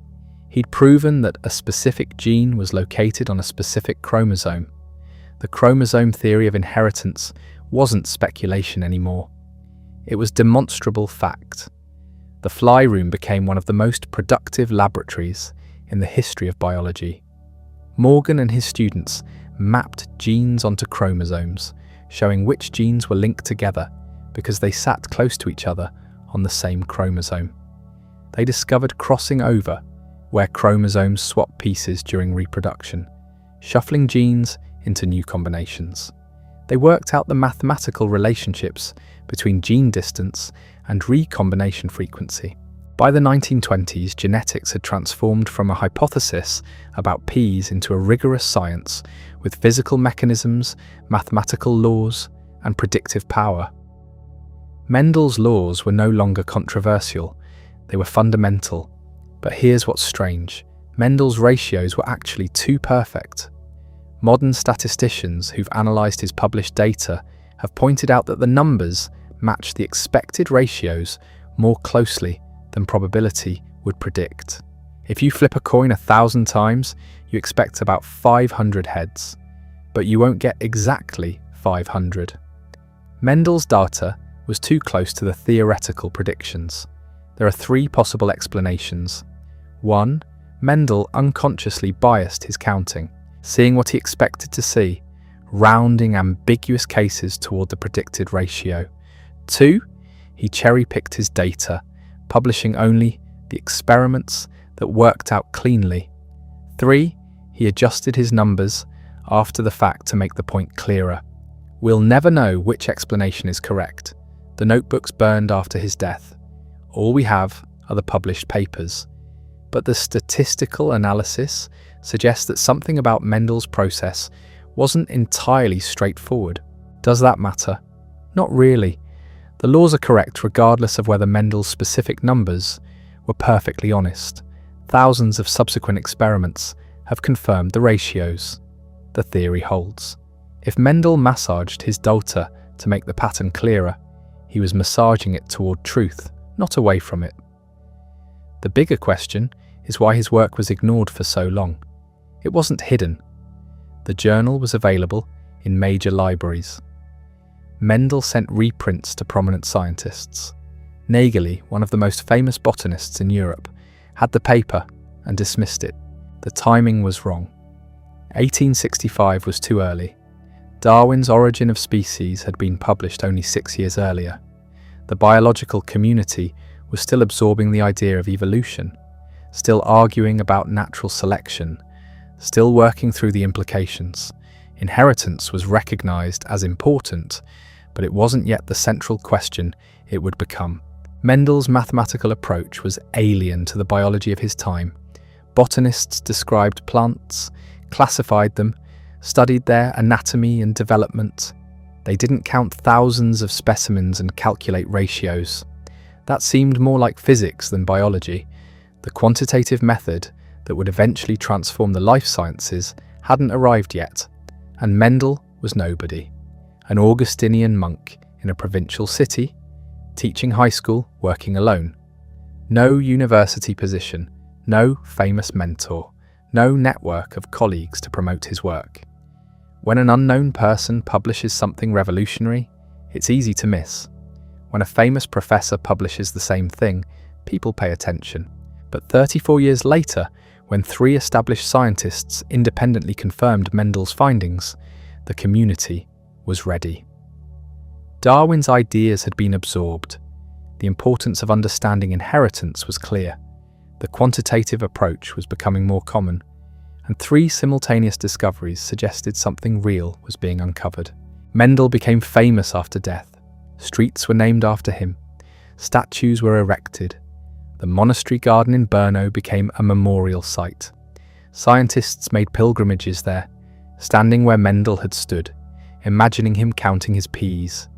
He'd proven that a specific gene was located on a specific chromosome. The chromosome theory of inheritance wasn't speculation anymore. It was demonstrable fact. The Fly Room became one of the most productive laboratories in the history of biology. Morgan and his students mapped genes onto chromosomes, showing which genes were linked together because they sat close to each other on the same chromosome. They discovered crossing over, where chromosomes swap pieces during reproduction, shuffling genes into new combinations. They worked out the mathematical relationships between gene distance and recombination frequency. By the 1920s, genetics had transformed from a hypothesis about peas into a rigorous science with physical mechanisms, mathematical laws, and predictive power. Mendel's laws were no longer controversial, they were fundamental. But here's what's strange. Mendel's ratios were actually too perfect. Modern statisticians who've analysed his published data have pointed out that the numbers match the expected ratios more closely than probability would predict. If you flip a coin 1,000 times, you expect about 500 heads, but you won't get exactly 500. Mendel's data was too close to the theoretical predictions. There are 3 possible explanations. 1. Mendel unconsciously biased his counting, seeing what he expected to see, rounding ambiguous cases toward the predicted ratio. 2. He cherry-picked his data, publishing only the experiments that worked out cleanly. 3. He adjusted his numbers after the fact to make the point clearer. We'll never know which explanation is correct. The notebooks burned after his death. All we have are the published papers. But the statistical analysis suggests that something about Mendel's process wasn't entirely straightforward. Does that matter? Not really. The laws are correct regardless of whether Mendel's specific numbers were perfectly honest. Thousands of subsequent experiments have confirmed the ratios. The theory holds. If Mendel massaged his data to make the pattern clearer, he was massaging it toward truth, not away from it. The bigger question is why his work was ignored for so long. It wasn't hidden. The journal was available in major libraries. Mendel sent reprints to prominent scientists. Nageli, one of the most famous botanists in Europe, had the paper and dismissed it. The timing was wrong. 1865 was too early. Darwin's Origin of Species had been published only 6 years earlier. The biological community was still absorbing the idea of evolution, still arguing about natural selection, still working through the implications. Inheritance was recognized as important, but it wasn't yet the central question it would become. Mendel's mathematical approach was alien to the biology of his time. Botanists described plants, classified them, studied their anatomy and development. They didn't count thousands of specimens and calculate ratios. That seemed more like physics than biology. The quantitative method that would eventually transform the life sciences hadn't arrived yet, and Mendel was nobody. An Augustinian monk in a provincial city, teaching high school, working alone. No university position, no famous mentor, no network of colleagues to promote his work. When an unknown person publishes something revolutionary, it's easy to miss. When a famous professor publishes the same thing, people pay attention. But 34 years later, when 3 established scientists independently confirmed Mendel's findings, the community was ready. Darwin's ideas had been absorbed. The importance of understanding inheritance was clear. The quantitative approach was becoming more common, and 3 simultaneous discoveries suggested something real was being uncovered. Mendel became famous after death. Streets were named after him. Statues were erected. The monastery garden in Brno became a memorial site. Scientists made pilgrimages there, standing where Mendel had stood, imagining him counting his peas.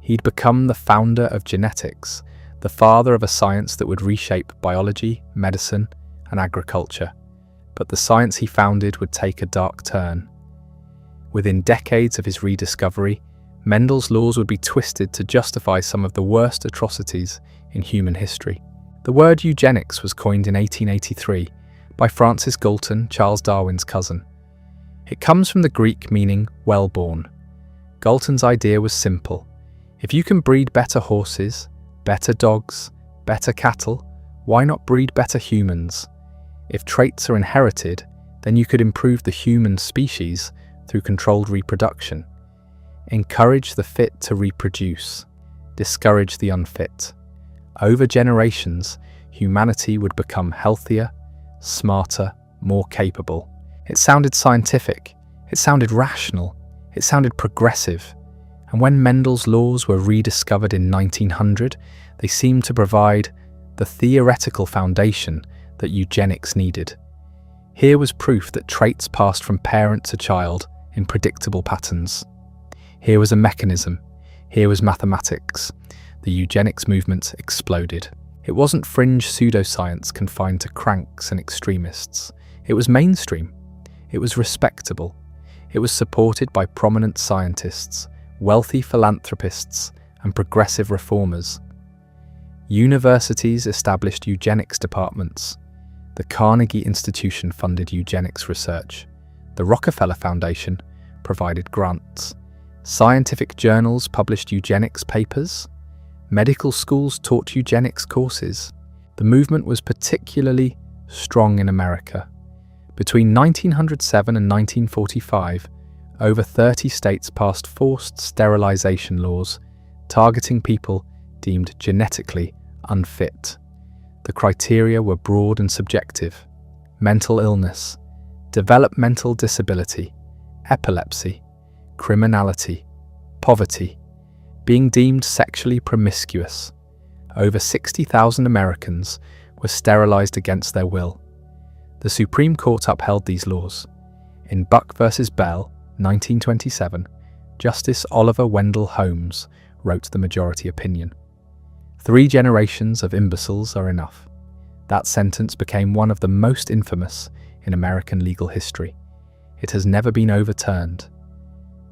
He'd become the founder of genetics, the father of a science that would reshape biology, medicine, and agriculture. But the science he founded would take a dark turn. Within decades of his rediscovery, Mendel's laws would be twisted to justify some of the worst atrocities in human history. The word eugenics was coined in 1883 by Francis Galton, Charles Darwin's cousin. It comes from the Greek meaning well-born. Galton's idea was simple. If you can breed better horses, better dogs, better cattle, why not breed better humans? If traits are inherited, then you could improve the human species through controlled reproduction. Encourage the fit to reproduce, discourage the unfit. Over generations, humanity would become healthier, smarter, more capable. It sounded scientific, it sounded rational, it sounded progressive. And when Mendel's laws were rediscovered in 1900, they seemed to provide the theoretical foundation that eugenics needed. Here was proof that traits passed from parent to child in predictable patterns. Here was a mechanism. Here was mathematics. The eugenics movement exploded. It wasn't fringe pseudoscience confined to cranks and extremists. It was mainstream. It was respectable. It was supported by prominent scientists, wealthy philanthropists, and progressive reformers. Universities established eugenics departments. The Carnegie Institution funded eugenics research. The Rockefeller Foundation provided grants. Scientific journals published eugenics papers. Medical schools taught eugenics courses. The movement was particularly strong in America. Between 1907 and 1945, over 30 states passed forced sterilization laws targeting people deemed genetically unfit. The criteria were broad and subjective: mental illness, developmental disability, epilepsy, criminality, poverty, being deemed sexually promiscuous. Over 60,000 Americans were sterilized against their will. The Supreme Court upheld these laws. In Buck v. Bell, 1927, Justice Oliver Wendell Holmes wrote the majority opinion. 3 generations of imbeciles are enough. That sentence became one of the most infamous in American legal history. It has never been overturned.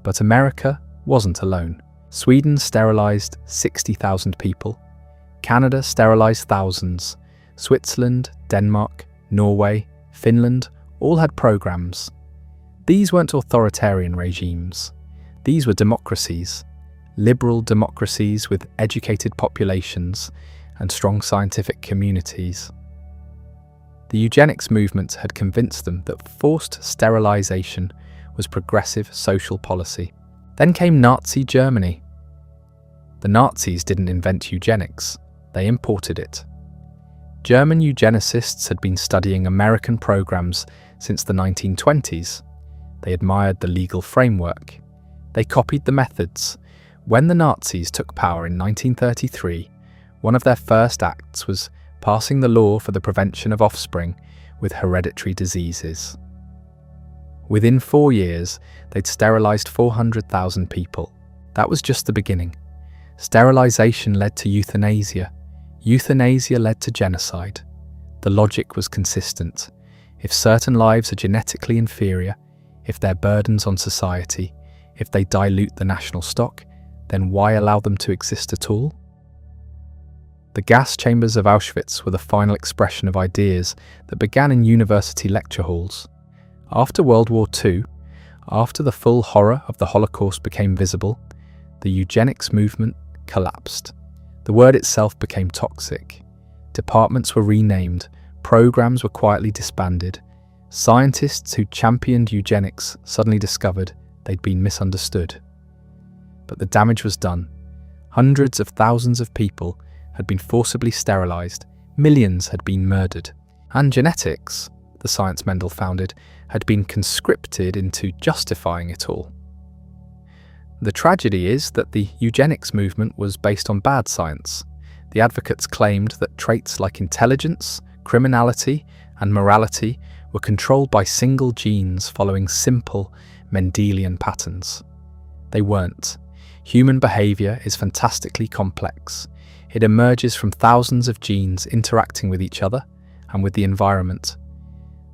But America wasn't alone. Sweden sterilized 60,000 people. Canada sterilized thousands. Switzerland, Denmark, Norway, Finland all had programs. These weren't authoritarian regimes. These were democracies. Liberal democracies with educated populations and strong scientific communities. The eugenics movement had convinced them that forced sterilization was progressive social policy. Then came Nazi Germany. The Nazis didn't invent eugenics, they imported it. German eugenicists had been studying American programs since the 1920s. They admired the legal framework. They copied the methods. When the Nazis took power in 1933, one of their first acts was passing the law for the prevention of offspring with hereditary diseases. Within 4 years, they'd sterilized 400,000 people. That was just the beginning. Sterilization led to euthanasia. Euthanasia led to genocide. The logic was consistent. If certain lives are genetically inferior, if they're burdens on society, if they dilute the national stock, then why allow them to exist at all? The gas chambers of Auschwitz were the final expression of ideas that began in university lecture halls. After World War II, after the full horror of the Holocaust became visible, the eugenics movement collapsed. The word itself became toxic. Departments were renamed, programs were quietly disbanded. Scientists who championed eugenics suddenly discovered they'd been misunderstood. But the damage was done. Hundreds of thousands of people had been forcibly sterilized, millions had been murdered, and genetics, the science Mendel founded, had been conscripted into justifying it all. The tragedy is that the eugenics movement was based on bad science. The advocates claimed that traits like intelligence, criminality, and morality were controlled by single genes following simple Mendelian patterns. They weren't. Human behavior is fantastically complex. It emerges from thousands of genes interacting with each other and with the environment.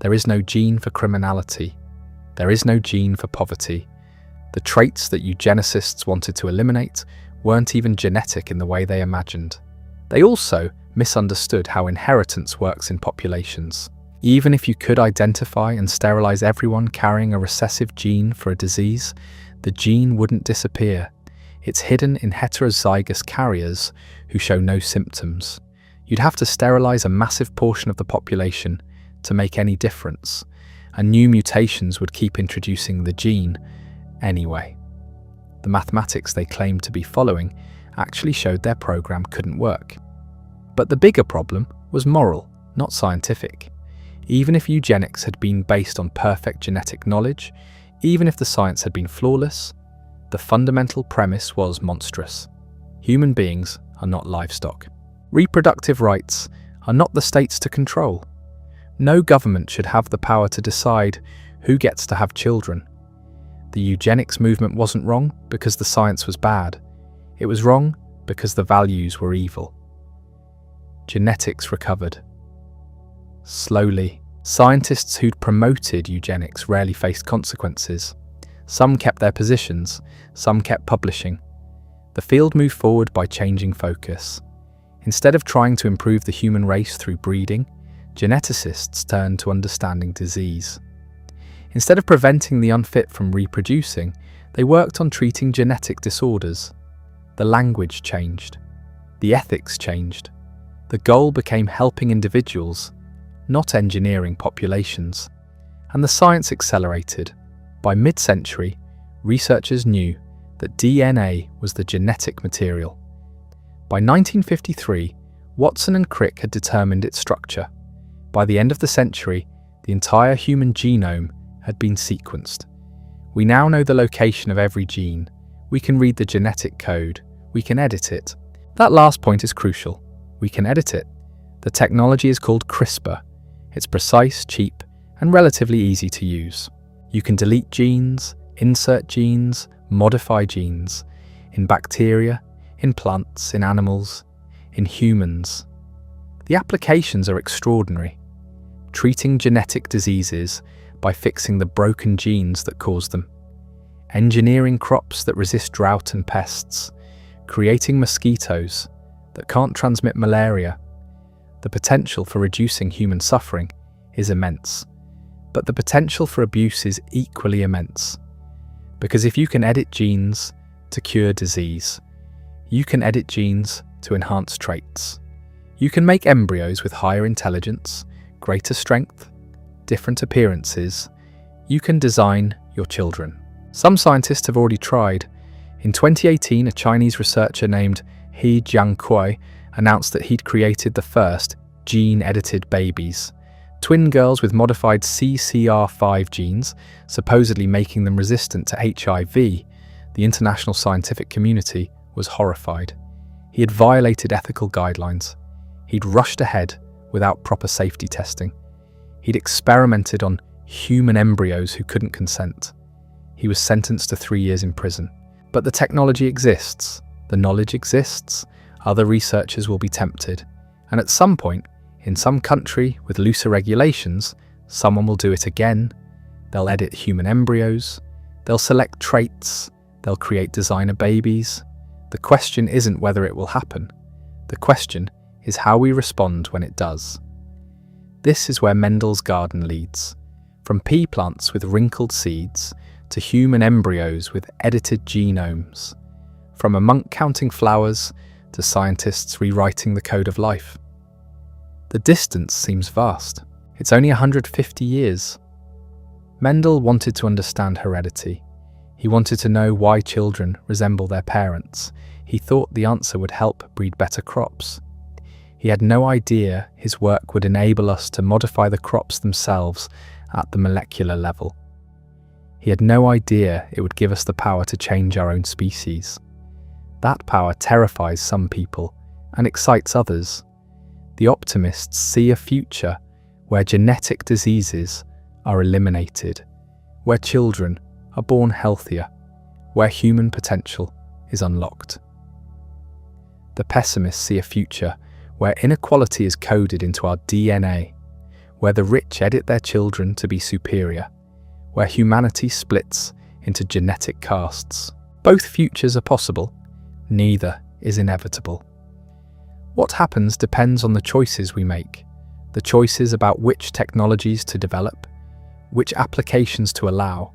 There is no gene for criminality. There is no gene for poverty. The traits that eugenicists wanted to eliminate weren't even genetic in the way they imagined. They also misunderstood how inheritance works in populations. Even if you could identify and sterilize everyone carrying a recessive gene for a disease, the gene wouldn't disappear. It's hidden in heterozygous carriers who show no symptoms. You'd have to sterilize a massive portion of the population to make any difference, and new mutations would keep introducing the gene anyway. The mathematics they claimed to be following actually showed their program couldn't work. But the bigger problem was moral, not scientific. Even if eugenics had been based on perfect genetic knowledge, even if the science had been flawless, the fundamental premise was monstrous. Human beings are not livestock. Reproductive rights are not the state's to control. No government should have the power to decide who gets to have children. The eugenics movement wasn't wrong because the science was bad. It was wrong because the values were evil. Genetics recovered. Slowly, scientists who'd promoted eugenics rarely faced consequences. Some kept their positions, some kept publishing. The field moved forward by changing focus. Instead of trying to improve the human race through breeding, geneticists turned to understanding disease. Instead of preventing the unfit from reproducing, they worked on treating genetic disorders. The language changed. The ethics changed. The goal became helping individuals, not engineering populations. And the science accelerated. By mid-century, researchers knew that DNA was the genetic material. By 1953, Watson and Crick had determined its structure. By the end of the century, the entire human genome had been sequenced. We now know the location of every gene. We can read the genetic code. We can edit it. That last point is crucial. We can edit it. The technology is called CRISPR. It's precise, cheap, and relatively easy to use. You can delete genes, insert genes, modify genes in bacteria, in plants, in animals, in humans. The applications are extraordinary. Treating genetic diseases by fixing the broken genes that cause them, engineering crops that resist drought and pests, creating mosquitoes that can't transmit malaria. The potential for reducing human suffering is immense, but the potential for abuse is equally immense. Because if you can edit genes to cure disease, you can edit genes to enhance traits. You can make embryos with higher intelligence, greater strength, different appearances. You can design your children. Some scientists have already tried. In 2018, a Chinese researcher named He Jiankui announced that he'd created the first gene-edited babies, twin girls with modified CCR5 genes, supposedly making them resistant to HIV. The international scientific community was horrified. He had violated ethical guidelines. He'd rushed ahead without proper safety testing. He'd experimented on human embryos who couldn't consent. He was sentenced to 3 years in prison. But the technology exists, the knowledge exists, other researchers will be tempted, and at some point, in some country with looser regulations, someone will do it again. They'll edit human embryos, they'll select traits, they'll create designer babies. The question isn't whether it will happen. The question is how we respond when it does. This is where Mendel's garden leads. From pea plants with wrinkled seeds to human embryos with edited genomes. From a monk counting flowers to scientists rewriting the code of life. The distance seems vast. It's only 150 years. Mendel wanted to understand heredity. He wanted to know why children resemble their parents. He thought the answer would help breed better crops. He had no idea his work would enable us to modify the crops themselves at the molecular level. He had no idea it would give us the power to change our own species. That power terrifies some people and excites others. The optimists see a future where genetic diseases are eliminated, where children are born healthier, where human potential is unlocked. The pessimists see a future where inequality is coded into our DNA, where the rich edit their children to be superior, where humanity splits into genetic castes. Both futures are possible, neither is inevitable. What happens depends on the choices we make, the choices about which technologies to develop, which applications to allow,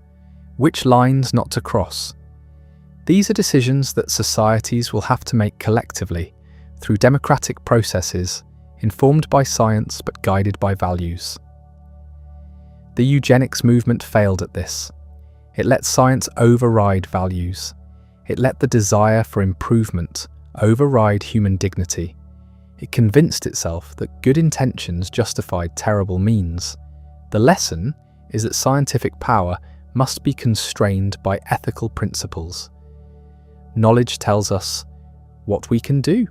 which lines not to cross. These are decisions that societies will have to make collectively through democratic processes, informed by science but guided by values. The eugenics movement failed at this. It let science override values. It let the desire for improvement override human dignity. It convinced itself that good intentions justified terrible means. The lesson is that scientific power must be constrained by ethical principles. Knowledge tells us what we can do.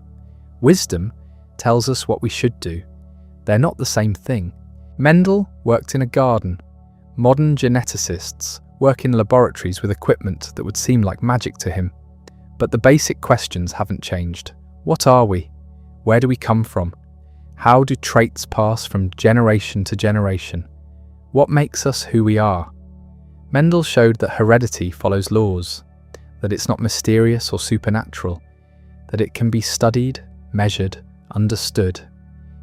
Wisdom tells us what we should do. They're not the same thing. Mendel worked in a garden. Modern geneticists work in laboratories with equipment that would seem like magic to him. But the basic questions haven't changed. What are we? Where do we come from? How do traits pass from generation to generation? What makes us who we are? Mendel showed that heredity follows laws, that it's not mysterious or supernatural, that it can be studied, measured, understood.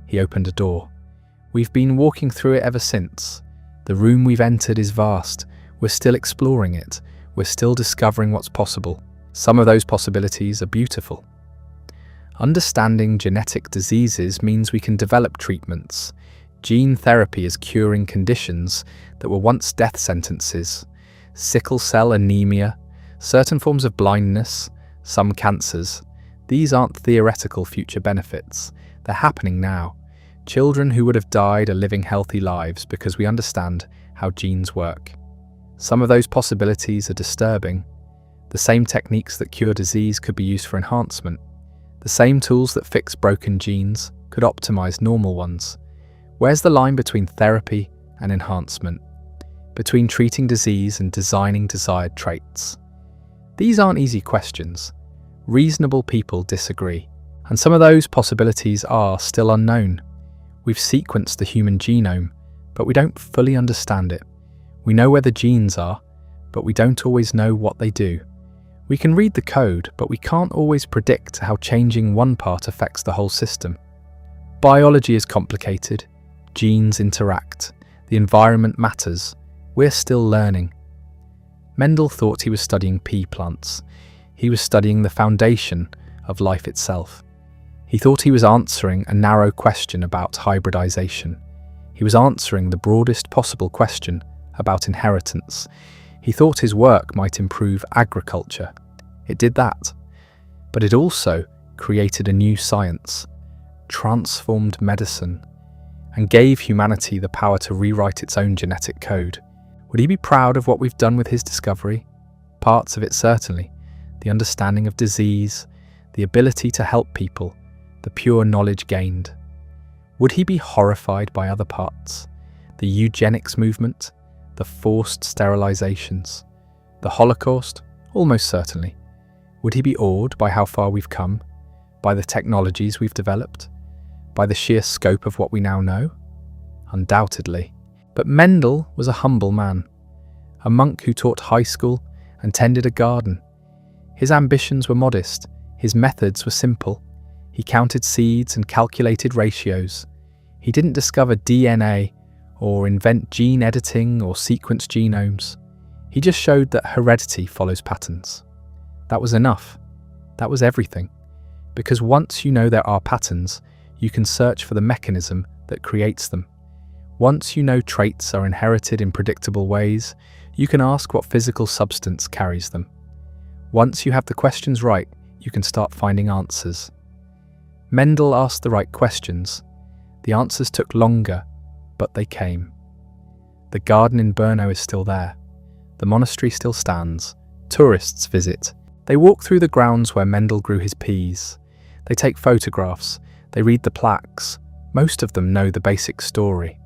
He opened a door. We've been walking through it ever since. The room we've entered is vast. We're still exploring it. We're still discovering what's possible. Some of those possibilities are beautiful. Understanding genetic diseases means we can develop treatments. Gene therapy is curing conditions that were once death sentences. Sickle cell anemia, certain forms of blindness, some cancers. These aren't theoretical future benefits. They're happening now. Children who would have died are living healthy lives because we understand how genes work. Some of those possibilities are disturbing. The same techniques that cure disease could be used for enhancement. The same tools that fix broken genes could optimize normal ones. Where's the line between therapy and enhancement? Between treating disease and designing desired traits? These aren't easy questions. Reasonable people disagree. And some of those possibilities are still unknown. We've sequenced the human genome, but we don't fully understand it. We know where the genes are, but we don't always know what they do. We can read the code, but we can't always predict how changing one part affects the whole system. Biology is complicated. Genes interact. The environment matters. We're still learning. Mendel thought he was studying pea plants. He was studying the foundation of life itself. He thought he was answering a narrow question about hybridization. He was answering the broadest possible question about inheritance. He thought his work might improve agriculture. It did that. But it also created a new science, transformed medicine, and gave humanity the power to rewrite its own genetic code. Would he be proud of what we've done with his discovery? Parts of it certainly. The understanding of disease, the ability to help people, the pure knowledge gained. Would he be horrified by other parts? The eugenics movement, the forced sterilizations, the Holocaust? Almost certainly. Would he be awed by how far we've come, by the technologies we've developed, by the sheer scope of what we now know? Undoubtedly. But Mendel was a humble man, a monk who taught high school and tended a garden. His ambitions were modest, his methods were simple. He counted seeds and calculated ratios. He didn't discover DNA or invent gene editing or sequence genomes. He just showed that heredity follows patterns. That was enough. That was everything. Because once you know there are patterns, you can search for the mechanism that creates them. Once you know traits are inherited in predictable ways, you can ask what physical substance carries them. Once you have the questions right, you can start finding answers. Mendel asked the right questions. The answers took longer, but they came. The garden in Brno is still there. The monastery still stands. Tourists visit. They walk through the grounds where Mendel grew his peas. They take photographs. They read the plaques. Most of them know the basic story.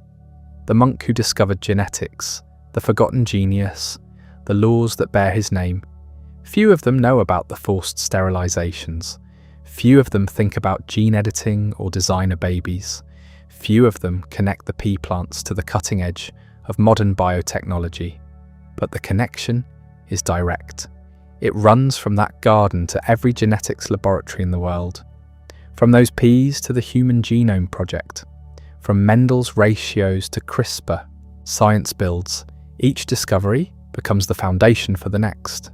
The monk who discovered genetics, the forgotten genius, the laws that bear his name. Few of them know about the forced sterilizations. Few of them think about gene editing or designer babies. Few of them connect the pea plants to the cutting edge of modern biotechnology. But the connection is direct. It runs from that garden to every genetics laboratory in the world. From those peas to the Human Genome Project. From Mendel's ratios to CRISPR, science builds. Each discovery becomes the foundation for the next.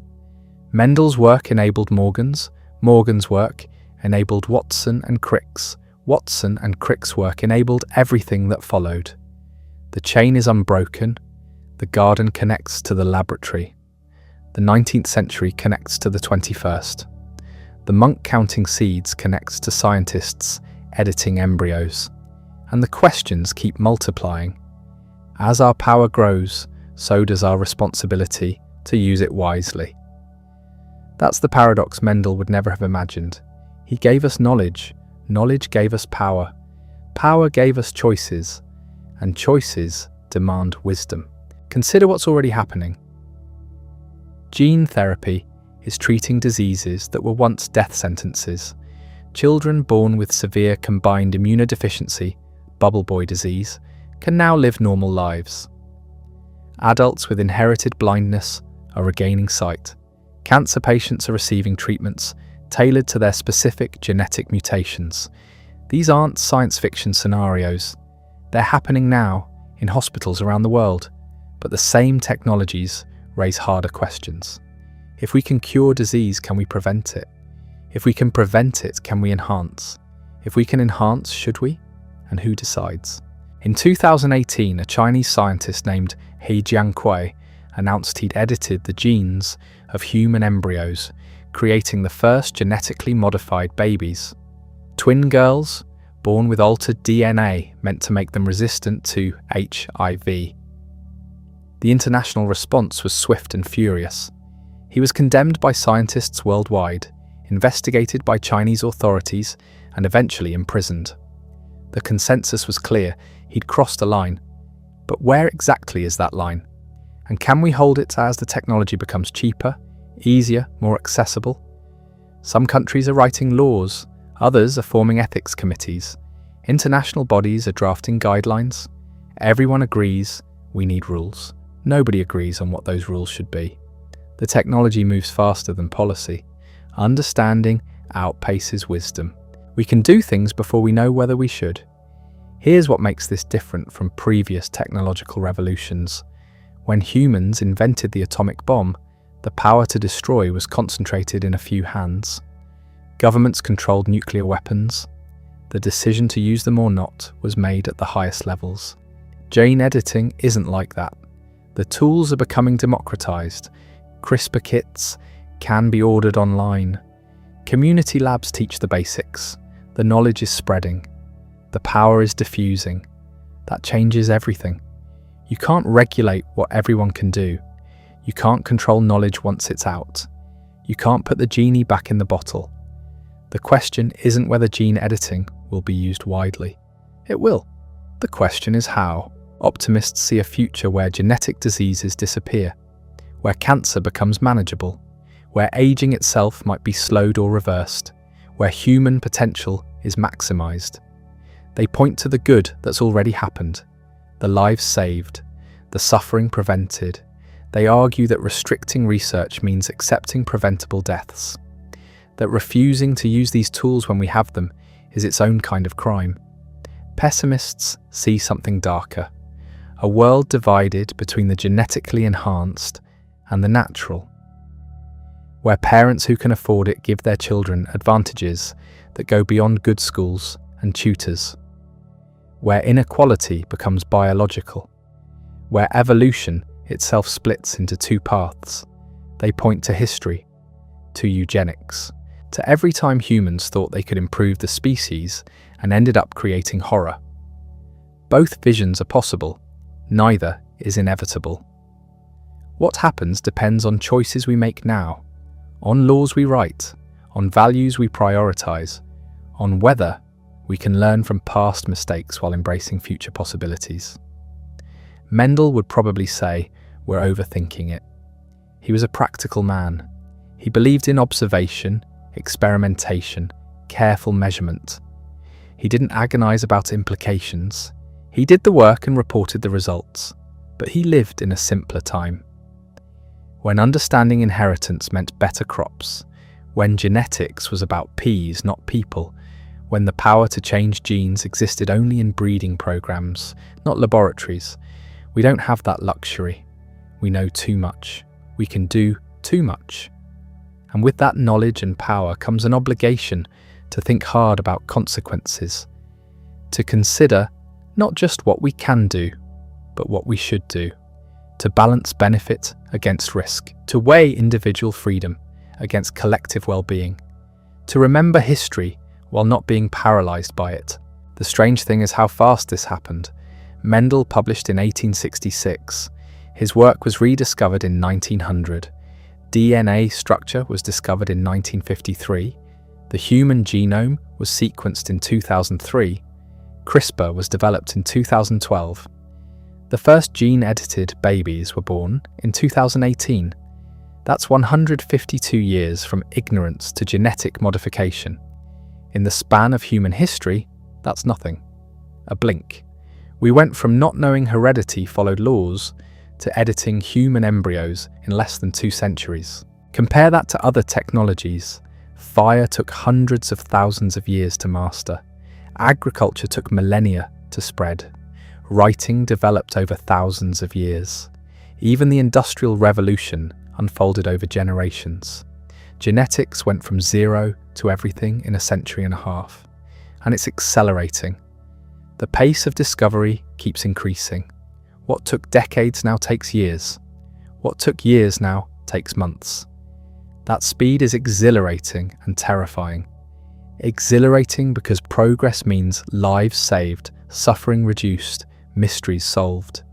Mendel's work enabled Morgan's. Morgan's work enabled Watson and Crick's. Watson and Crick's work enabled everything that followed. The chain is unbroken, The garden connects to the laboratory. The 19th century connects to the 21st. The monk counting seeds connects to scientists editing embryos. And the questions keep multiplying. As our power grows, so does our responsibility to use it wisely. That's the paradox Mendel would never have imagined. He gave us knowledge, knowledge gave us power, power gave us choices, and choices demand wisdom. Consider what's already happening. Gene therapy is treating diseases that were once death sentences. Children born with severe combined immunodeficiency, bubble boy disease, can now live normal lives. Adults with inherited blindness are regaining sight. Cancer patients are receiving treatments tailored to their specific genetic mutations. These aren't science fiction scenarios. They're happening now in hospitals around the world, but the same technologies raise harder questions. If we can cure disease, can we prevent it? If we can prevent it, can we enhance? If we can enhance, should we? And who decides? In 2018, a Chinese scientist named He Jiankui announced he'd edited the genes of human embryos, creating the first genetically modified babies. Twin girls, born with altered DNA, meant to make them resistant to HIV. The international response was swift and furious. He was condemned by scientists worldwide, investigated by Chinese authorities, and eventually imprisoned. The consensus was clear: he'd crossed a line. But where exactly is that line? And can we hold it as the technology becomes cheaper, easier, more accessible? Some countries are writing laws, others are forming ethics committees. International bodies are drafting guidelines. Everyone agrees we need rules. Nobody agrees on what those rules should be. The technology moves faster than policy. Understanding outpaces wisdom. We can do things before we know whether we should. Here's what makes this different from previous technological revolutions. When humans invented the atomic bomb, the power to destroy was concentrated in a few hands. Governments controlled nuclear weapons. The decision to use them or not was made at the highest levels. Gene editing isn't like that. The tools are becoming democratized. CRISPR kits can be ordered online. Community labs teach the basics. The knowledge is spreading. The power is diffusing. That changes everything. You can't regulate what everyone can do. You can't control knowledge once it's out. You can't put the genie back in the bottle. The question isn't whether gene editing will be used widely. It will. The question is how. Optimists see a future where genetic diseases disappear, where cancer becomes manageable, where aging itself might be slowed or reversed, where human potential is maximized. They point to the good that's already happened, the lives saved, the suffering prevented. They argue that restricting research means accepting preventable deaths, that refusing to use these tools when we have them is its own kind of crime. Pessimists see something darker, a world divided between the genetically enhanced and the natural, where parents who can afford it give their children advantages that go beyond good schools and tutors, where inequality becomes biological, where evolution itself splits into two paths. They point to history, to eugenics, to every time humans thought they could improve the species and ended up creating horror. Both visions are possible, neither is inevitable. What happens depends on choices we make now, on laws we write, on values we prioritize, on whether we can learn from past mistakes while embracing future possibilities. Mendel would probably say we're overthinking it. He was a practical man. He believed in observation, experimentation, careful measurement. He didn't agonize about implications. He did the work and reported the results, but he lived in a simpler time. When understanding inheritance meant better crops, when genetics was about peas, not people, when the power to change genes existed only in breeding programs, not laboratories. We don't have that luxury. We know too much. We can do too much. And with that knowledge and power comes an obligation to think hard about consequences, to consider not just what we can do, but what we should do. to balance benefit against risk, to weigh individual freedom against collective well-being, to remember history while not being paralyzed by it. The strange thing is how fast this happened. Mendel published in 1866. His work was rediscovered in 1900. DNA structure was discovered in 1953. The human genome was sequenced in 2003. CRISPR was developed in 2012. The first gene-edited babies were born in 2018. That's 152 years from ignorance to genetic modification. In the span of human history, that's nothing. A blink. We went from not knowing heredity followed laws to editing human embryos in less than 2 centuries. Compare that to other technologies. Fire took hundreds of thousands of years to master. Agriculture took millennia to spread. Writing developed over thousands of years. Even the Industrial Revolution unfolded over generations. Genetics went from zero to everything in a century and a half. And it's accelerating. The pace of discovery keeps increasing. What took decades now takes years. What took years now takes months. That speed is exhilarating and terrifying. Exhilarating because progress means lives saved, suffering reduced, mysteries solved.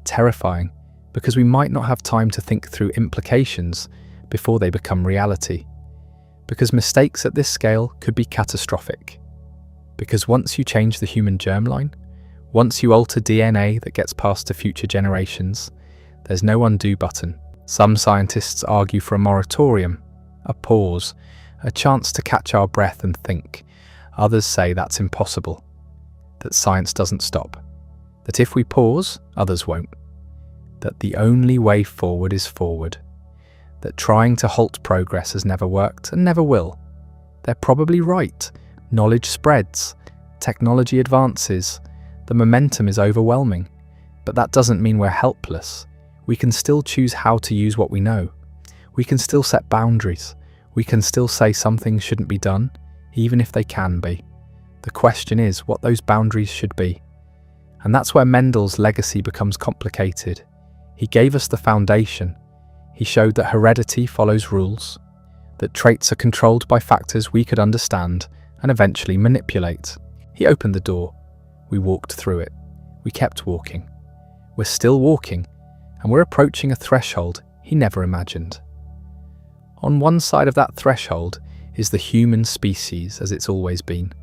Terrifying because we might not have time to think through implications before they become reality. Because mistakes at this scale could be catastrophic. Because once you change the human germline, once you alter DNA that gets passed to future generations, there's no undo button. Some scientists argue for a moratorium, a pause, a chance to catch our breath and think. Others say that's impossible, that science doesn't stop, that if we pause, others won't, that the only way forward is forward, that trying to halt progress has never worked and never will. They're probably right. Knowledge spreads, technology advances, the momentum is overwhelming, but that doesn't mean we're helpless. We can still choose how to use what we know. We can still set boundaries. We can still say some things shouldn't be done, even if they can be. The question is what those boundaries should be. And that's where Mendel's legacy becomes complicated. He gave us the foundation. He showed that heredity follows rules, that traits are controlled by factors we could understand and eventually manipulate. He opened the door. We walked through it. We kept walking. We're still walking, and we're approaching a threshold he never imagined. On one side of that threshold is the human species as it's always been,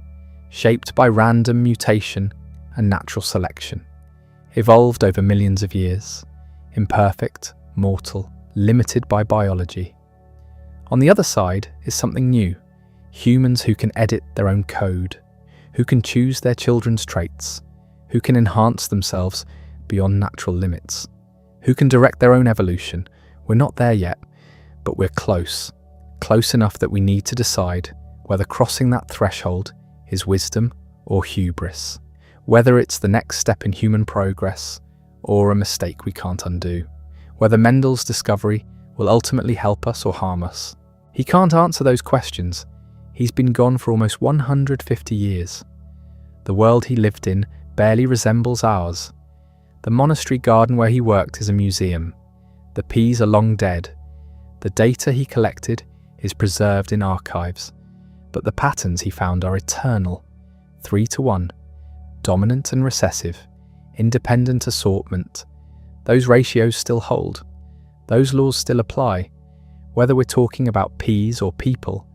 shaped by random mutation and natural selection, evolved over millions of years, imperfect, mortal, limited by biology. On the other side is something new, humans who can edit their own code, who can choose their children's traits, who can enhance themselves beyond natural limits, who can direct their own evolution. We're not there yet, but we're close enough that we need to decide whether crossing that threshold is wisdom or hubris, whether it's the next step in human progress or a mistake we can't undo, whether Mendel's discovery will ultimately help us or harm us. He can't answer those questions. He's been gone for almost 150 years. The world he lived in barely resembles ours. The monastery garden where he worked is a museum. The peas are long dead. The data he collected is preserved in archives. But the patterns he found are eternal. 3-to-1. Dominant and recessive. Independent assortment. Those ratios still hold. Those laws still apply. Whether we're talking about peas or people,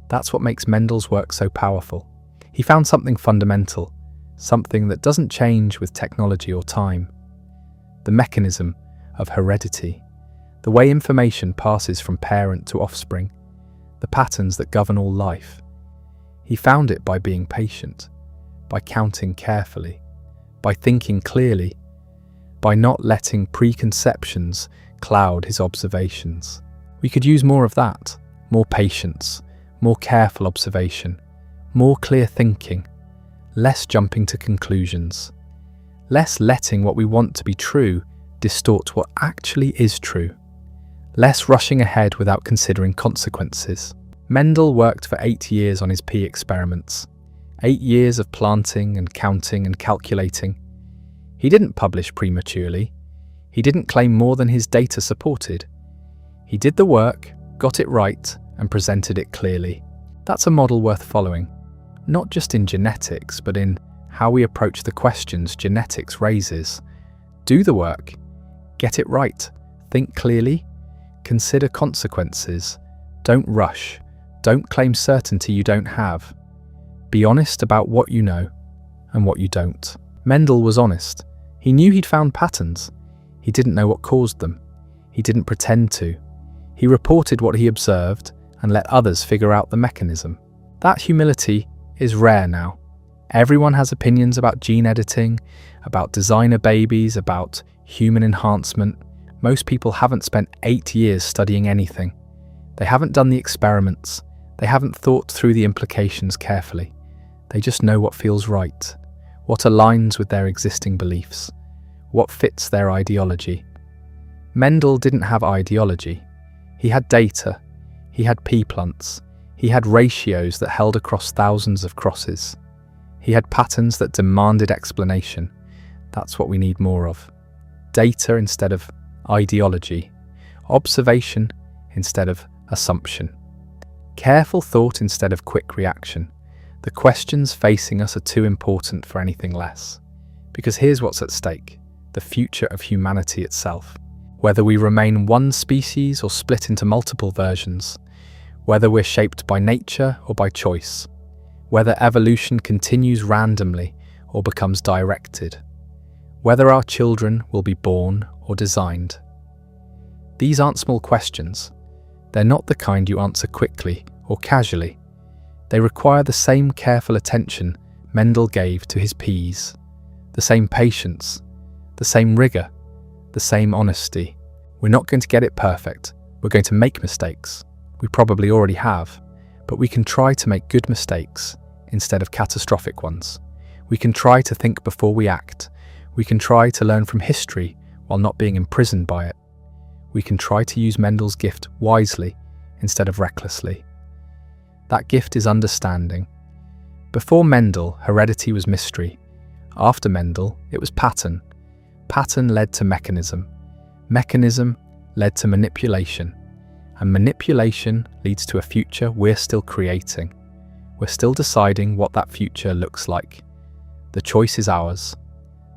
that's what makes Mendel's work so powerful. He found something fundamental, something that doesn't change with technology or time. The mechanism of heredity, the way information passes from parent to offspring, the patterns that govern all life. He found it by being patient, by counting carefully, by thinking clearly, by not letting preconceptions cloud his observations. We could use more of that, more patience, more careful observation, more clear thinking, less jumping to conclusions, less letting what we want to be true distort what actually is true, less rushing ahead without considering consequences. Mendel worked for 8 years on his pea experiments, 8 years of planting and counting and calculating. He didn't publish prematurely. He didn't claim more than his data supported. He did the work, got it right, and presented it clearly. That's a model worth following, not just in genetics, but in how we approach the questions genetics raises. Do the work, get it right, think clearly, consider consequences, don't rush, don't claim certainty you don't have. Be honest about what you know and what you don't. Mendel was honest. He knew he'd found patterns. He didn't know what caused them. He didn't pretend to. He reported what he observed and let others figure out the mechanism. That humility is rare now. Everyone has opinions about gene editing, about designer babies, about human enhancement. Most people haven't spent 8 years studying anything. They haven't done the experiments. They haven't thought through the implications carefully. They just know what feels right, what aligns with their existing beliefs, what fits their ideology. Mendel didn't have ideology. He had data. He had p-plants. He had ratios that held across thousands of crosses. He had patterns that demanded explanation. That's what we need more of. Data instead of ideology. Observation instead of assumption. Careful thought instead of quick reaction. The questions facing us are too important for anything less. Because here's what's at stake: the future of humanity itself. Whether we remain one species or split into multiple versions, whether we're shaped by nature or by choice, whether evolution continues randomly or becomes directed, whether our children will be born or designed. These aren't small questions. They're not the kind you answer quickly or casually. They require the same careful attention Mendel gave to his P's, the same patience, the same rigor, the same honesty. We're not going to get it perfect. We're going to make mistakes. We probably already have, but we can try to make good mistakes instead of catastrophic ones. We can try to think before we act. We can try to learn from history while not being imprisoned by it. We can try to use Mendel's gift wisely instead of recklessly. That gift is understanding. Before Mendel, heredity was mystery. After Mendel, it was pattern. Pattern led to mechanism. Mechanism led to manipulation. And manipulation leads to a future we're still creating. We're still deciding what that future looks like. The choice is ours.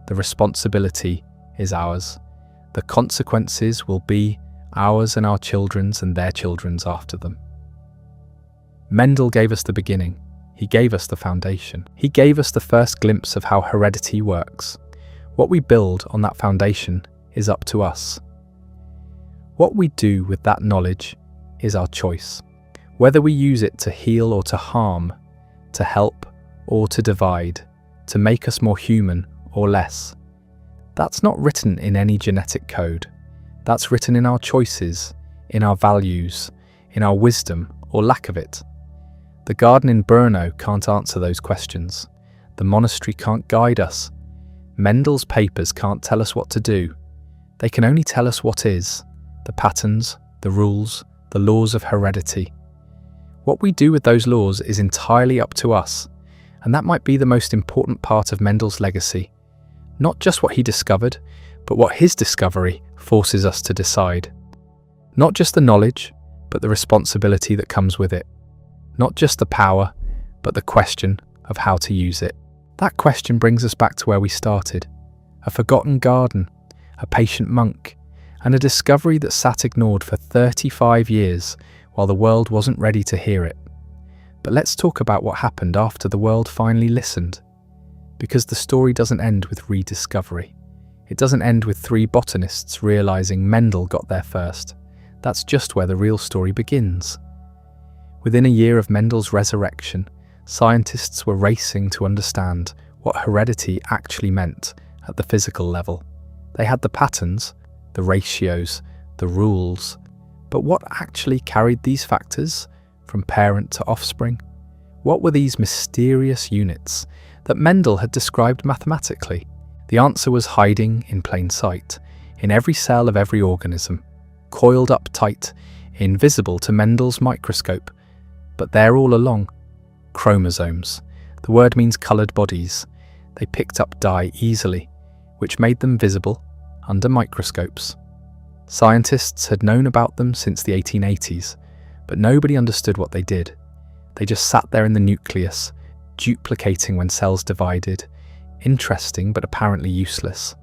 The responsibility is ours. The consequences will be ours and our children's and their children's after them. Mendel gave us the beginning. He gave us the foundation. He gave us the first glimpse of how heredity works. What we build on that foundation is up to us. What we do with that knowledge is our choice. Whether we use it to heal or to harm, to help or to divide, to make us more human or less. That's not written in any genetic code. That's written in our choices, in our values, in our wisdom or lack of it. The garden in Brno can't answer those questions. The monastery can't guide us. Mendel's papers can't tell us what to do. They can only tell us what is, the patterns, the rules, the laws of heredity. What we do with those laws is entirely up to us, and that might be the most important part of Mendel's legacy. Not just what he discovered, but what his discovery forces us to decide. Not just the knowledge, but the responsibility that comes with it. Not just the power, but the question of how to use it. That question brings us back to where we started. A forgotten garden, a patient monk, and a discovery that sat ignored for 35 years while the world wasn't ready to hear it. But let's talk about what happened after the world finally listened. Because the story doesn't end with rediscovery. It doesn't end with 3 botanists realizing Mendel got there first. That's just where the real story begins. Within a year of Mendel's resurrection, scientists were racing to understand what heredity actually meant at the physical level. They had the patterns, the ratios, the rules, but what actually carried these factors from parent to offspring? What were these mysterious units that Mendel had described mathematically? The answer was hiding in plain sight, in every cell of every organism, coiled up tight, invisible to Mendel's microscope, but there all along. Chromosomes. The word means coloured bodies. They picked up dye easily, which made them visible, under microscopes. Scientists had known about them since the 1880s, but nobody understood what they did. They just sat there in the nucleus, duplicating when cells divided, interesting but apparently useless.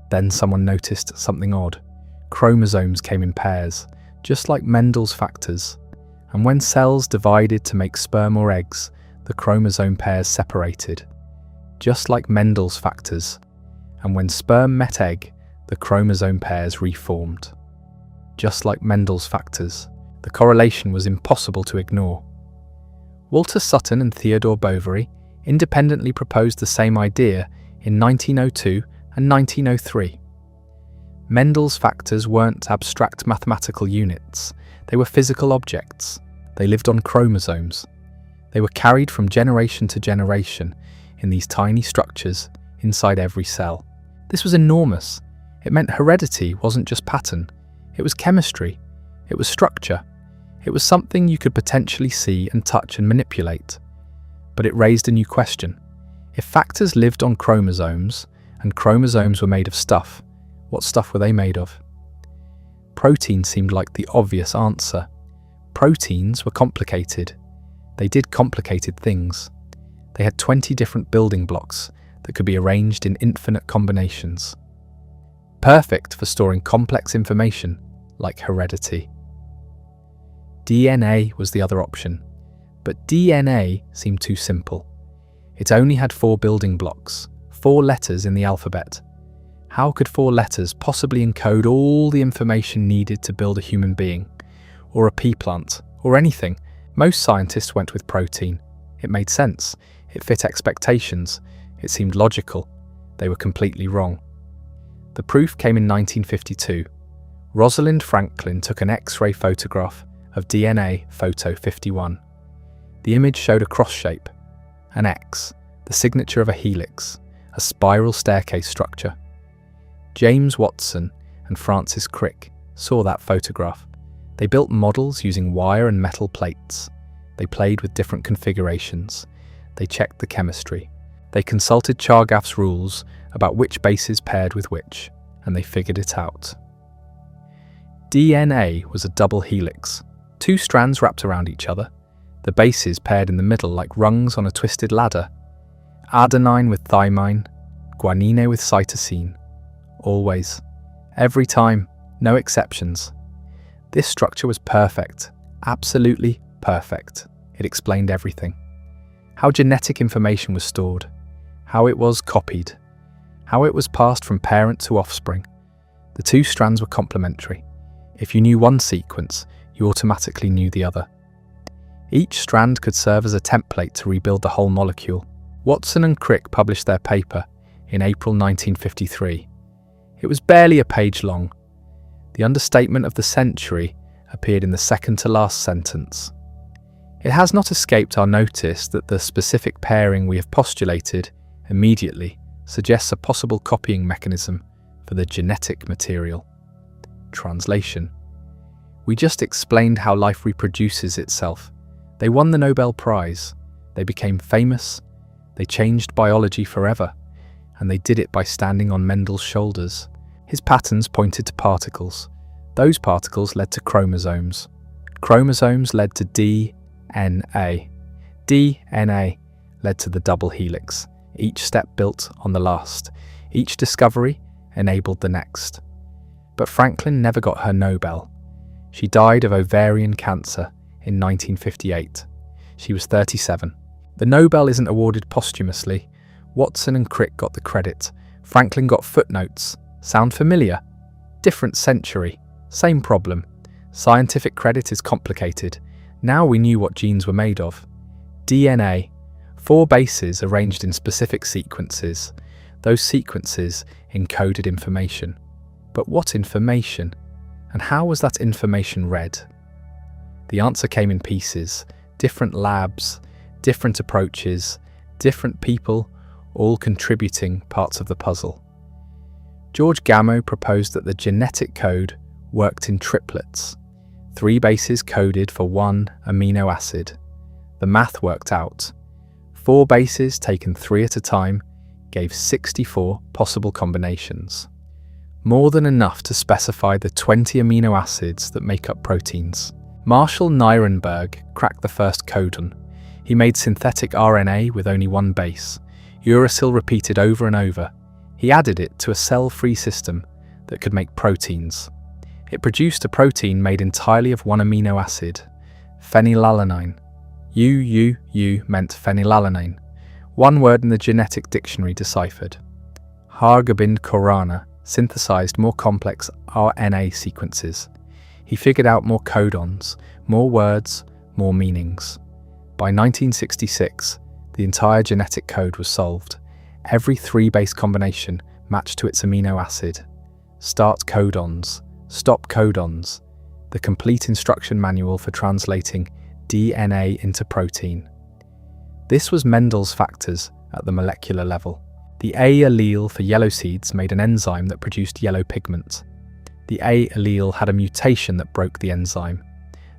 Then someone noticed something odd. Chromosomes came in pairs, just like Mendel's factors. And when cells divided to make sperm or eggs, the chromosome pairs separated, just like Mendel's factors. And when sperm met egg, the chromosome pairs reformed. Just like Mendel's factors, the correlation was impossible to ignore. Walter Sutton and Theodore Boveri independently proposed the same idea in 1902 and 1903. Mendel's factors weren't abstract mathematical units, they were physical objects. They lived on chromosomes. They were carried from generation to generation in these tiny structures inside every cell. This was enormous. It meant heredity wasn't just pattern, it was chemistry, it was structure. It was something you could potentially see and touch and manipulate. But it raised a new question. If factors lived on chromosomes, and chromosomes were made of stuff, what stuff were they made of? Protein seemed like the obvious answer. Proteins were complicated. They did complicated things. They had 20 different building blocks that could be arranged in infinite combinations. Perfect for storing complex information, like heredity. DNA was the other option, but DNA seemed too simple. It only had 4 building blocks, 4 letters in the alphabet. How could 4 letters possibly encode all the information needed to build a human being, or a pea plant, or anything? Most scientists went with protein. It made sense. It fit expectations. It seemed logical. They were completely wrong. The proof came in 1952. Rosalind Franklin took an X-ray photograph of DNA photo 51. The image showed a cross shape, an X, the signature of a helix, a spiral staircase structure. James Watson and Francis Crick saw that photograph. They built models using wire and metal plates. They played with different configurations. They checked the chemistry. They consulted Chargaff's rules about which bases paired with which, and they figured it out. DNA was a double helix. 2 strands wrapped around each other, the bases paired in the middle like rungs on a twisted ladder. Adenine with thymine, guanine with cytosine. Always. Every time. No exceptions. This structure was perfect. Absolutely perfect. It explained everything. How genetic information was stored. How it was copied. How it was passed from parent to offspring. The 2 strands were complementary. If you knew one sequence, you automatically knew the other. Each strand could serve as a template to rebuild the whole molecule. Watson and Crick published their paper in April 1953. It was barely a page long. The understatement of the century appeared in the second to last sentence. It has not escaped our notice that the specific pairing we have postulated immediately suggests a possible copying mechanism for the genetic material. Translation. We just explained how life reproduces itself. They won the Nobel Prize. They became famous. They changed biology forever. And they did it by standing on Mendel's shoulders. His patterns pointed to particles. Those particles led to chromosomes. Chromosomes led to DNA. DNA led to the double helix. Each step built on the last. Each discovery enabled the next. But Franklin never got her Nobel. She died of ovarian cancer in 1958. She was 37. The Nobel isn't awarded posthumously. Watson and Crick got the credit. Franklin got footnotes. Sound familiar? Different century. Same problem. Scientific credit is complicated. Now we knew what genes were made of. DNA. 4 bases arranged in specific sequences. Those sequences encoded information. But what information? And how was that information read? The answer came in pieces. Different labs, different approaches, different people, all contributing parts of the puzzle. George Gamow proposed that the genetic code worked in triplets. 3 bases coded for 1 amino acid. The math worked out. 4 bases taken 3 at a time gave 64 possible combinations. more than enough to specify the 20 amino acids that make up proteins. Marshall Nirenberg cracked the first codon. He made synthetic RNA with only one base, uracil repeated over and over. He added it to a cell-free system that could make proteins. It produced a protein made entirely of one amino acid, phenylalanine. UUU meant phenylalanine, one word in the genetic dictionary deciphered. Hargobind Khorana synthesized more complex RNA sequences. He figured out more codons, more words, more meanings. By 1966, the entire genetic code was solved. Every 3-base combination matched to its amino acid. Start codons, stop codons, the complete instruction manual for translating DNA into protein. This was Mendel's factors at the molecular level. The A allele for yellow seeds made an enzyme that produced yellow pigment. The A allele had a mutation that broke the enzyme.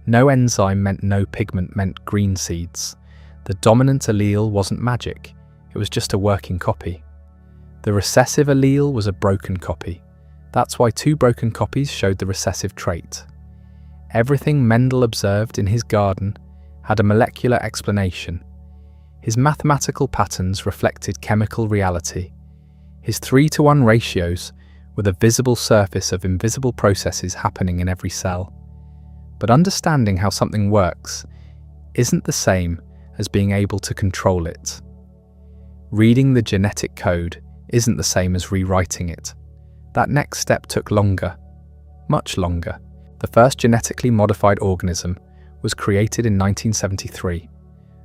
No enzyme meant no pigment meant green seeds. The dominant allele wasn't magic, it was just a working copy. The recessive allele was a broken copy. That's why 2 broken copies showed the recessive trait. Everything Mendel observed in his garden had a molecular explanation. His mathematical patterns reflected chemical reality. His 3-to-1 ratios were the visible surface of invisible processes happening in every cell. But understanding how something works isn't the same as being able to control it. Reading the genetic code isn't the same as rewriting it. That next step took longer, much longer. The first genetically modified organism was created in 1973.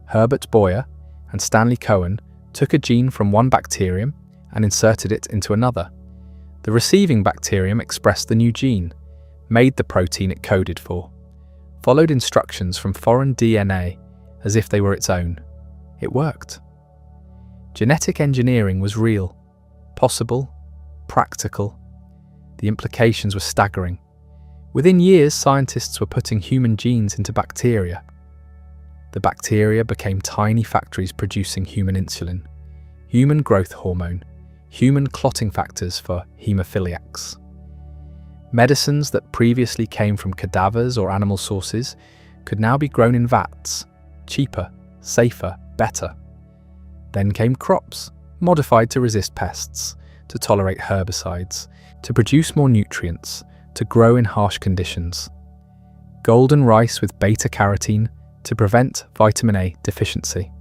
Herbert Boyer and Stanley Cohen took a gene from one bacterium and inserted it into another. The receiving bacterium expressed the new gene, made the protein it coded for, followed instructions from foreign DNA as if they were its own. It worked. Genetic engineering was real, possible, practical. The implications were staggering. Within years, scientists were putting human genes into bacteria. The bacteria became tiny factories producing human insulin, human growth hormone, human clotting factors for haemophiliacs. Medicines that previously came from cadavers or animal sources could now be grown in vats, cheaper, safer, better. Then came crops, modified to resist pests, to tolerate herbicides, to produce more nutrients, to grow in harsh conditions. Golden rice with beta-carotene to prevent vitamin A deficiency.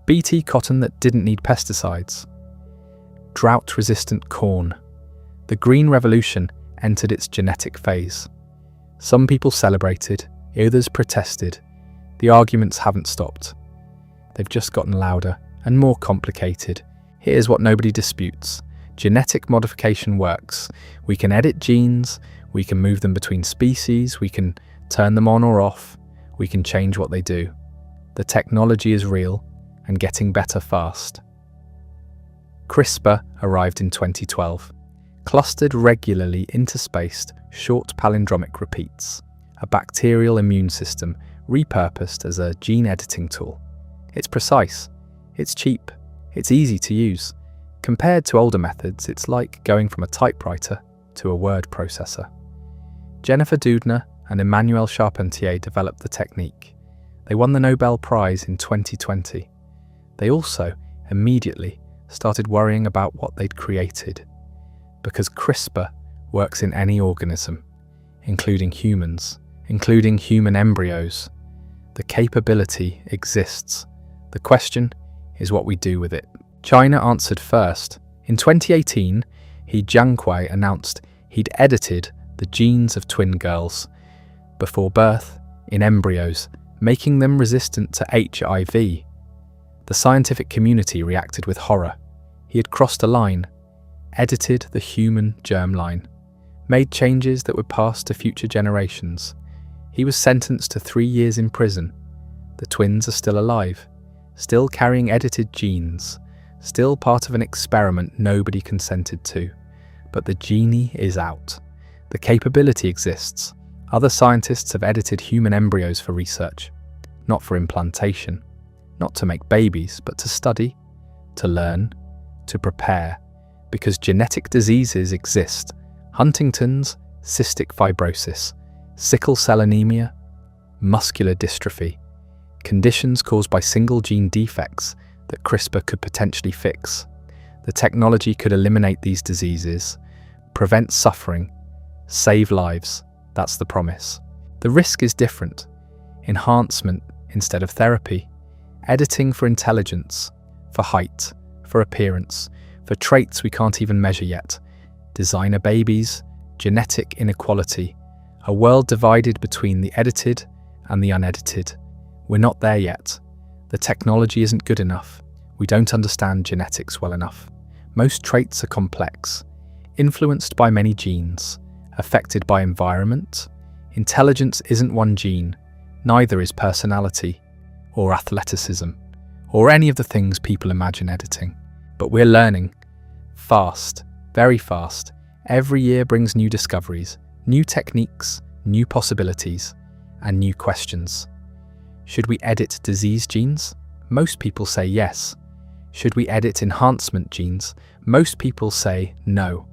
BT cotton that didn't need pesticides. Drought-resistant corn. The Green Revolution entered its genetic phase. Some people celebrated, others protested. The arguments haven't stopped. They've just gotten louder and more complicated. Here's what nobody disputes. Genetic modification works. We can edit genes, we can move them between species, we can turn them on or off, we can change what they do. The technology is real and getting better fast. CRISPR arrived in 2012. Clustered regularly interspaced short palindromic repeats. A bacterial immune system repurposed as a gene editing tool. It's precise, it's cheap, it's easy to use. Compared to older methods, it's like going from a typewriter to a word processor. Jennifer Doudna and Emmanuel Charpentier developed the technique. They won the Nobel Prize in 2020. They also immediately started worrying about what they'd created, because CRISPR works in any organism, including humans, including human embryos. The capability exists. The question is what we do with it. China answered first. In 2018, He Jiankui announced he'd edited the genes of twin girls before birth in embryos, making them resistant to HIV. The scientific community reacted with horror. He had crossed a line, edited the human germline, made changes that would pass to future generations. He was sentenced to 3 years in prison. The twins are still alive, still carrying edited genes, still part of an experiment nobody consented to. But the genie is out. The capability exists. Other scientists have edited human embryos for research, not for implantation, not to make babies, but to study, to learn, to prepare. Because genetic diseases exist: Huntington's, cystic fibrosis, sickle cell anemia, muscular dystrophy, conditions caused by single gene defects that CRISPR could potentially fix. The technology could eliminate these diseases, prevent suffering, save lives. That's the promise. The risk is different: enhancement instead of therapy, editing for intelligence, for height, for appearance, for traits we can't even measure yet, designer babies, genetic inequality, a world divided between the edited and the unedited. We're not there yet. The technology isn't good enough. We don't understand genetics well enough. Most traits are complex, influenced by many genes, affected by environment. Intelligence isn't one gene, neither is personality, or athleticism, or any of the things people imagine editing. But we're learning. Fast, very fast. Every year brings new discoveries, new techniques, new possibilities, and new questions. Should we edit disease genes? Most people say yes. Should we edit enhancement genes? Most people say no.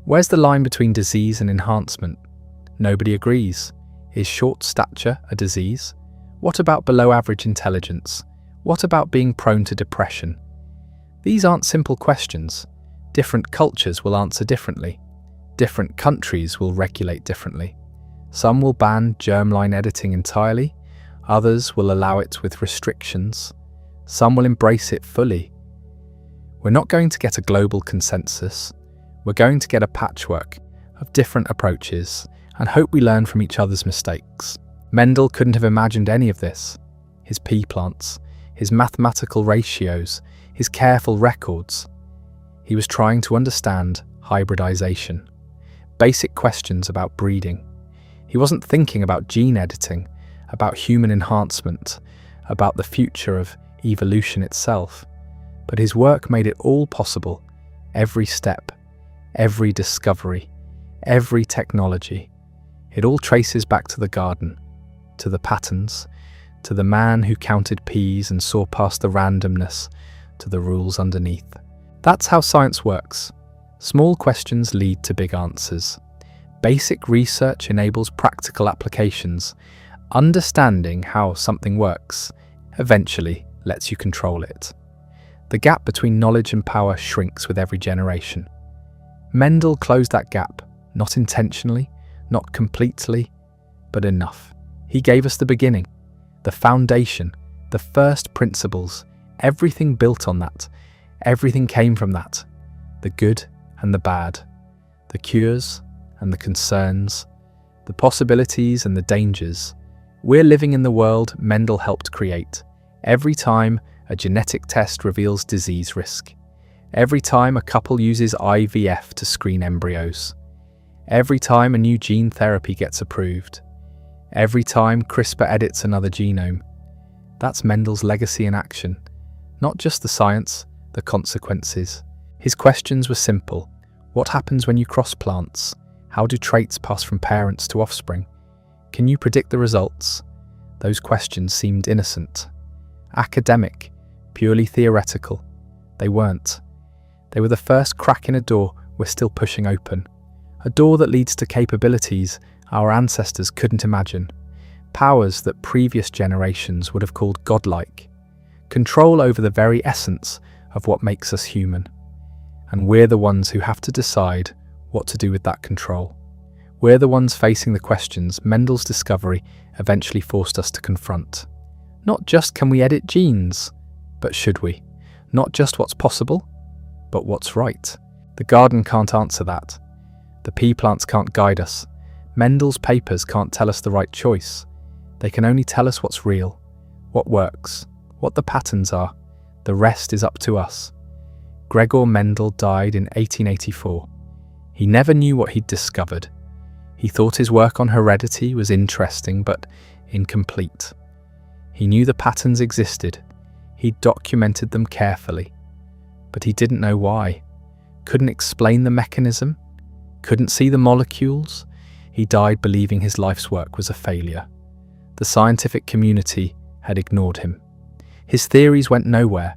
Where's the line between disease and enhancement? Nobody agrees. Is short stature a disease? What about below average intelligence? What about being prone to depression? These aren't simple questions. Different cultures will answer differently. Different countries will regulate differently. Some will ban germline editing entirely. Others will allow it with restrictions. Some will embrace it fully. We're not going to get a global consensus. We're going to get a patchwork of different approaches and hope we learn from each other's mistakes. Mendel couldn't have imagined any of this. His pea plants, his mathematical ratios, his careful records. He was trying to understand hybridization, basic questions about breeding. He wasn't thinking about gene editing, about human enhancement, about the future of evolution itself. But his work made it all possible. Every step, every discovery, every technology. It all traces back to the garden, to the patterns, to the man who counted peas and saw past the randomness, to the rules underneath. That's how science works. Small questions lead to big answers. Basic research enables practical applications. Understanding how something works eventually lets you control it. The gap between knowledge and power shrinks with every generation. Mendel closed that gap, not intentionally, not completely, but enough. He gave us the beginning, the foundation, the first principles. Everything built on that. Everything came from that. The good and the bad, the cures and the concerns, the possibilities and the dangers. We're living in the world Mendel helped create. Every time a genetic test reveals disease risk. Every time a couple uses IVF to screen embryos. Every time a new gene therapy gets approved. Every time CRISPR edits another genome. That's Mendel's legacy in action. Not just the science, the consequences. His questions were simple. What happens when you cross plants? How do traits pass from parents to offspring? Can you predict the results? Those questions seemed innocent, academic, purely theoretical. They weren't. They were the first crack in a door we're still pushing open. A door that leads to capabilities our ancestors couldn't imagine. Powers that previous generations would have called godlike. Control over the very essence of what makes us human. And we're the ones who have to decide what to do with that control. We're the ones facing the questions Mendel's discovery eventually forced us to confront. Not just can we edit genes, but should we? Not just what's possible, but what's right. The garden can't answer that. The pea plants can't guide us. Mendel's papers can't tell us the right choice. They can only tell us what's real, what works, what the patterns are. The rest is up to us. Gregor Mendel died in 1884. He never knew what he'd discovered. He thought his work on heredity was interesting but incomplete. He knew the patterns existed. He'd documented them carefully. But he didn't know why. Couldn't explain the mechanism. Couldn't see the molecules. He died believing his life's work was a failure. The scientific community had ignored him. His theories went nowhere.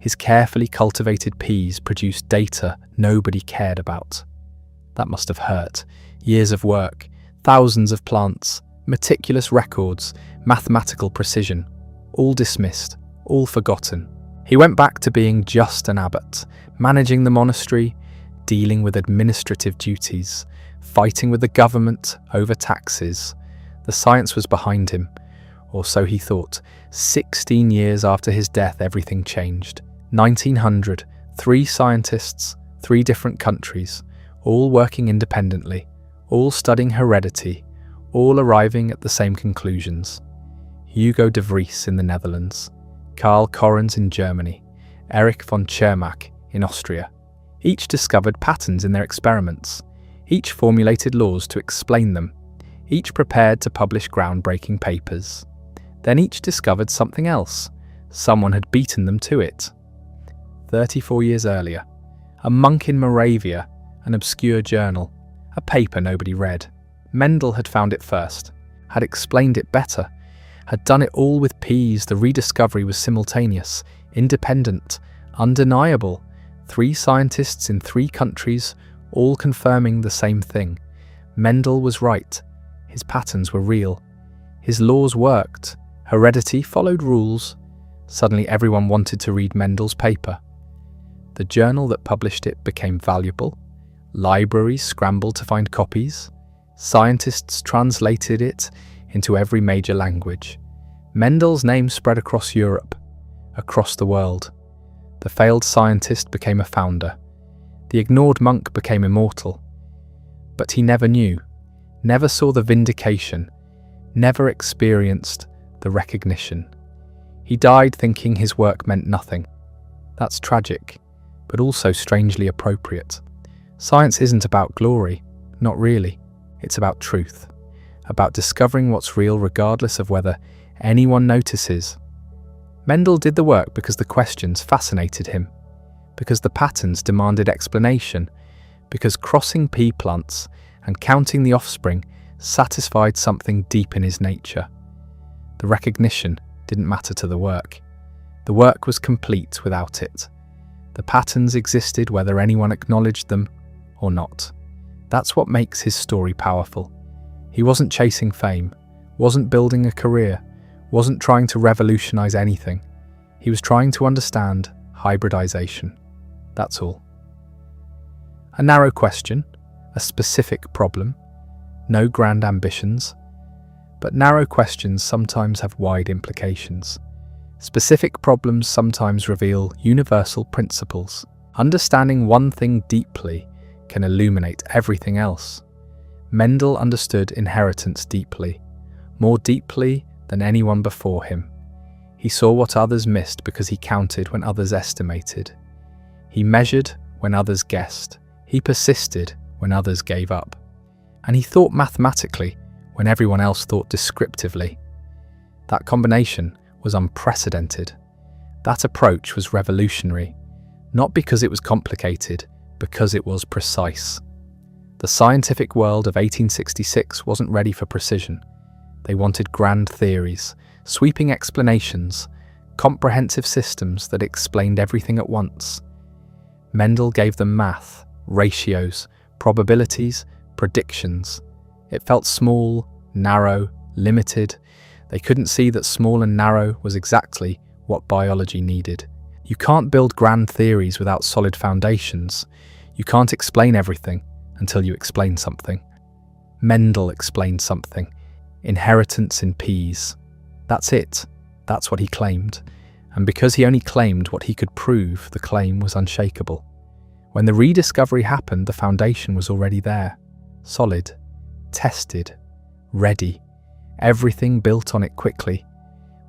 His carefully cultivated peas produced data nobody cared about. That must have hurt. Years of work, thousands of plants, meticulous records, mathematical precision, all dismissed, all forgotten. He went back to being just an abbot, managing the monastery, dealing with administrative duties, fighting with the government over taxes. The science was behind him, or so he thought. 16 years after his death, everything changed. 1900, 3 scientists, 3 different countries, all working independently, all studying heredity, all arriving at the same conclusions. Hugo de Vries in the Netherlands, Karl Correns in Germany, Erich von Tschermak in Austria. Each discovered patterns in their experiments. Each formulated laws to explain them. Each prepared to publish groundbreaking papers. Then each discovered something else. Someone had beaten them to it. 34 years earlier, a monk in Moravia, an obscure journal, a paper nobody read. Mendel had found it first, had explained it better, had done it all with peas. The rediscovery was simultaneous, independent, undeniable. 3 scientists in 3 countries, all confirming the same thing. Mendel was right. His patterns were real. His laws worked. Heredity followed rules. Suddenly everyone wanted to read Mendel's paper. The journal that published it became valuable. Libraries scrambled to find copies. Scientists translated it into every major language. Mendel's name spread across Europe, across the world. The failed scientist became a founder. The ignored monk became immortal. But he never knew, never saw the vindication, never experienced the recognition. He died thinking his work meant nothing. That's tragic, but also strangely appropriate. Science isn't about glory, not really. It's about truth, about discovering what's real regardless of whether anyone notices. Mendel did the work because the questions fascinated him, because the patterns demanded explanation, because crossing pea plants and counting the offspring satisfied something deep in his nature. The recognition didn't matter to the work. The work was complete without it. The patterns existed whether anyone acknowledged them or not. That's what makes his story powerful. He wasn't chasing fame, wasn't building a career, wasn't trying to revolutionize anything. He was trying to understand hybridization. That's all. A narrow question, a specific problem, no grand ambitions. But narrow questions sometimes have wide implications. Specific problems sometimes reveal universal principles. Understanding one thing deeply can illuminate everything else. Mendel understood inheritance deeply, more deeply than anyone before him. He saw what others missed because he counted when others estimated. He measured when others guessed. He persisted when others gave up. And he thought mathematically when everyone else thought descriptively. That combination was unprecedented. That approach was revolutionary, not because it was complicated, because it was precise. The scientific world of 1866 wasn't ready for precision. They wanted grand theories, sweeping explanations, comprehensive systems that explained everything at once. Mendel gave them math, ratios, probabilities, predictions. It felt small, narrow, limited. They couldn't see that small and narrow was exactly what biology needed. You can't build grand theories without solid foundations. You can't explain everything until you explain something. Mendel explained something. Inheritance in peas. That's it. That's what he claimed. And because he only claimed what he could prove, the claim was unshakable. When the rediscovery happened, the foundation was already there. Solid. Tested. Ready. Everything built on it quickly.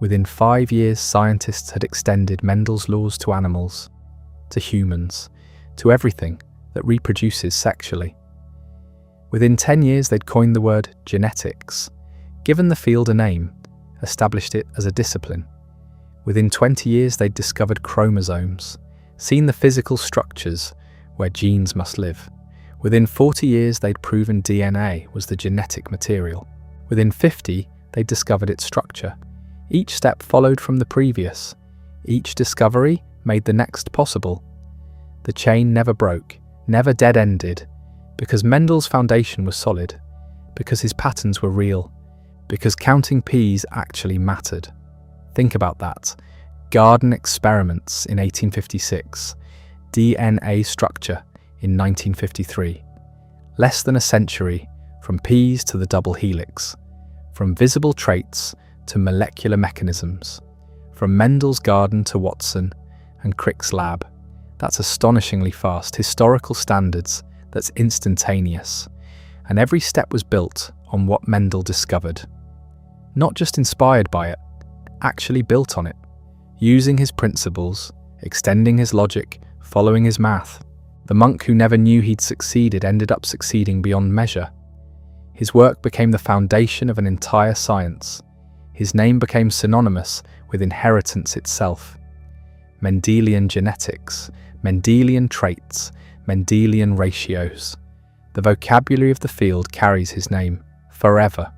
Within 5 years, scientists had extended Mendel's laws to animals, to humans, to everything that reproduces sexually. Within 10 years, they'd coined the word genetics, given the field a name, established it as a discipline. Within 20 years, they'd discovered chromosomes, seen the physical structures where genes must live. Within 40 years, they'd proven DNA was the genetic material. Within 50, they'd discovered its structure. Each step followed from the previous. Each discovery made the next possible. The chain never broke, never dead-ended, because Mendel's foundation was solid, because his patterns were real, because counting peas actually mattered. Think about that. Garden experiments in 1856, DNA structure in 1953. Less than a century, from peas to the double helix, from visible traits to molecular mechanisms, from Mendel's garden to Watson and Crick's lab. That's astonishingly fast, historical standards, that's instantaneous. And every step was built on what Mendel discovered. Not just inspired by it, actually built on it, using his principles, extending his logic, following his math. The monk who never knew he'd succeeded ended up succeeding beyond measure. His work became the foundation of an entire science. His name became synonymous with inheritance itself. Mendelian genetics, Mendelian traits, Mendelian ratios. The vocabulary of the field carries his name forever.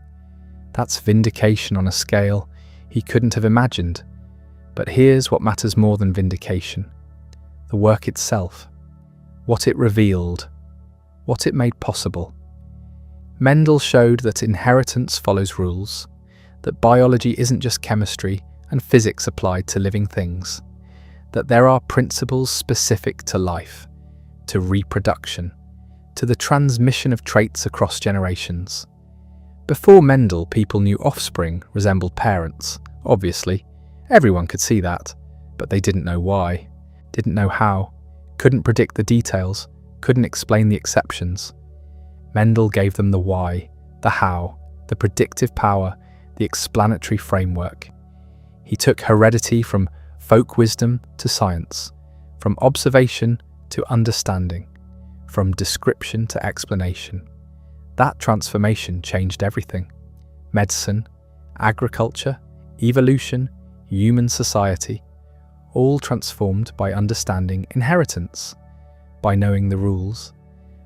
That's vindication on a scale he couldn't have imagined. But here's what matters more than vindication: the work itself, what it revealed, what it made possible. Mendel showed that inheritance follows rules, that biology isn't just chemistry and physics applied to living things, that there are principles specific to life, to reproduction, to the transmission of traits across generations. Before Mendel, people knew offspring resembled parents. Obviously, everyone could see that, but they didn't know why, didn't know how, couldn't predict the details, couldn't explain the exceptions. Mendel gave them the why, the how, the predictive power, the explanatory framework. He took heredity from folk wisdom to science, from observation to understanding, from description to explanation. That transformation changed everything: medicine, agriculture, evolution, human society, all transformed by understanding inheritance, by knowing the rules,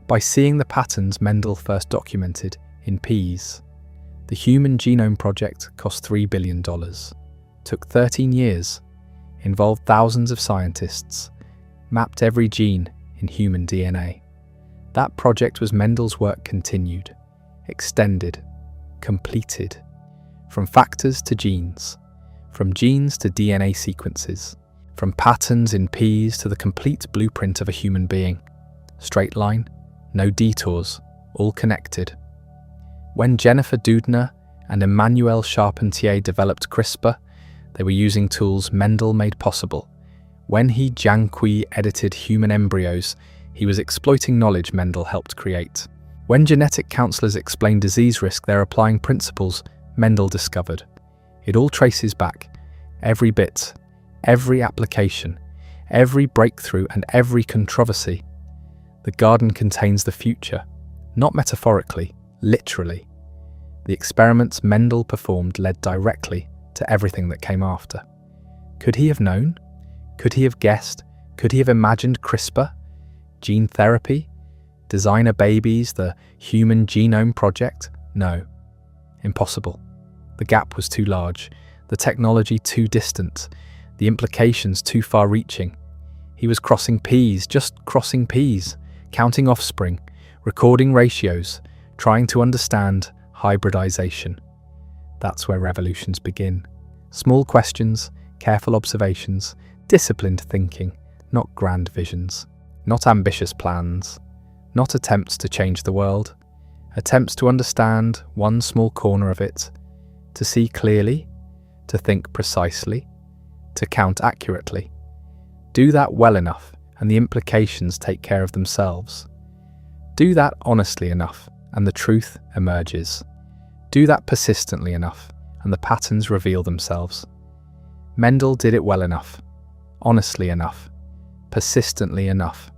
by seeing the patterns Mendel first documented in peas. The Human Genome Project cost $3 billion, took 13 years, involved thousands of scientists, mapped every gene in human DNA. That project was Mendel's work continued, extended, completed, from factors to genes, from genes to DNA sequences, from patterns in peas to the complete blueprint of a human being. Straight line, no detours, all connected. When Jennifer Doudna and Emmanuel Charpentier developed CRISPR, they were using tools Mendel made possible. When he Jiankui edited human embryos, he was exploiting knowledge Mendel helped create. When genetic counselors explain disease risk, they're applying principles Mendel discovered. It all traces back. Every bit, every application, every breakthrough and every controversy. The garden contains the future, not metaphorically, literally. The experiments Mendel performed led directly to everything that came after. Could he have known? Could he have guessed? Could he have imagined CRISPR, gene therapy, designer babies, the Human Genome Project? No. Impossible. The gap was too large, the technology too distant, the implications too far-reaching. He was crossing peas, just crossing peas, counting offspring, recording ratios, trying to understand hybridization. That's where revolutions begin. Small questions, careful observations, disciplined thinking, not grand visions, not ambitious plans, not attempts to change the world, attempts to understand one small corner of it, to see clearly, to think precisely, to count accurately. Do that well enough and the implications take care of themselves. Do that honestly enough and the truth emerges. Do that persistently enough and the patterns reveal themselves. Mendel did it well enough, honestly enough, persistently enough.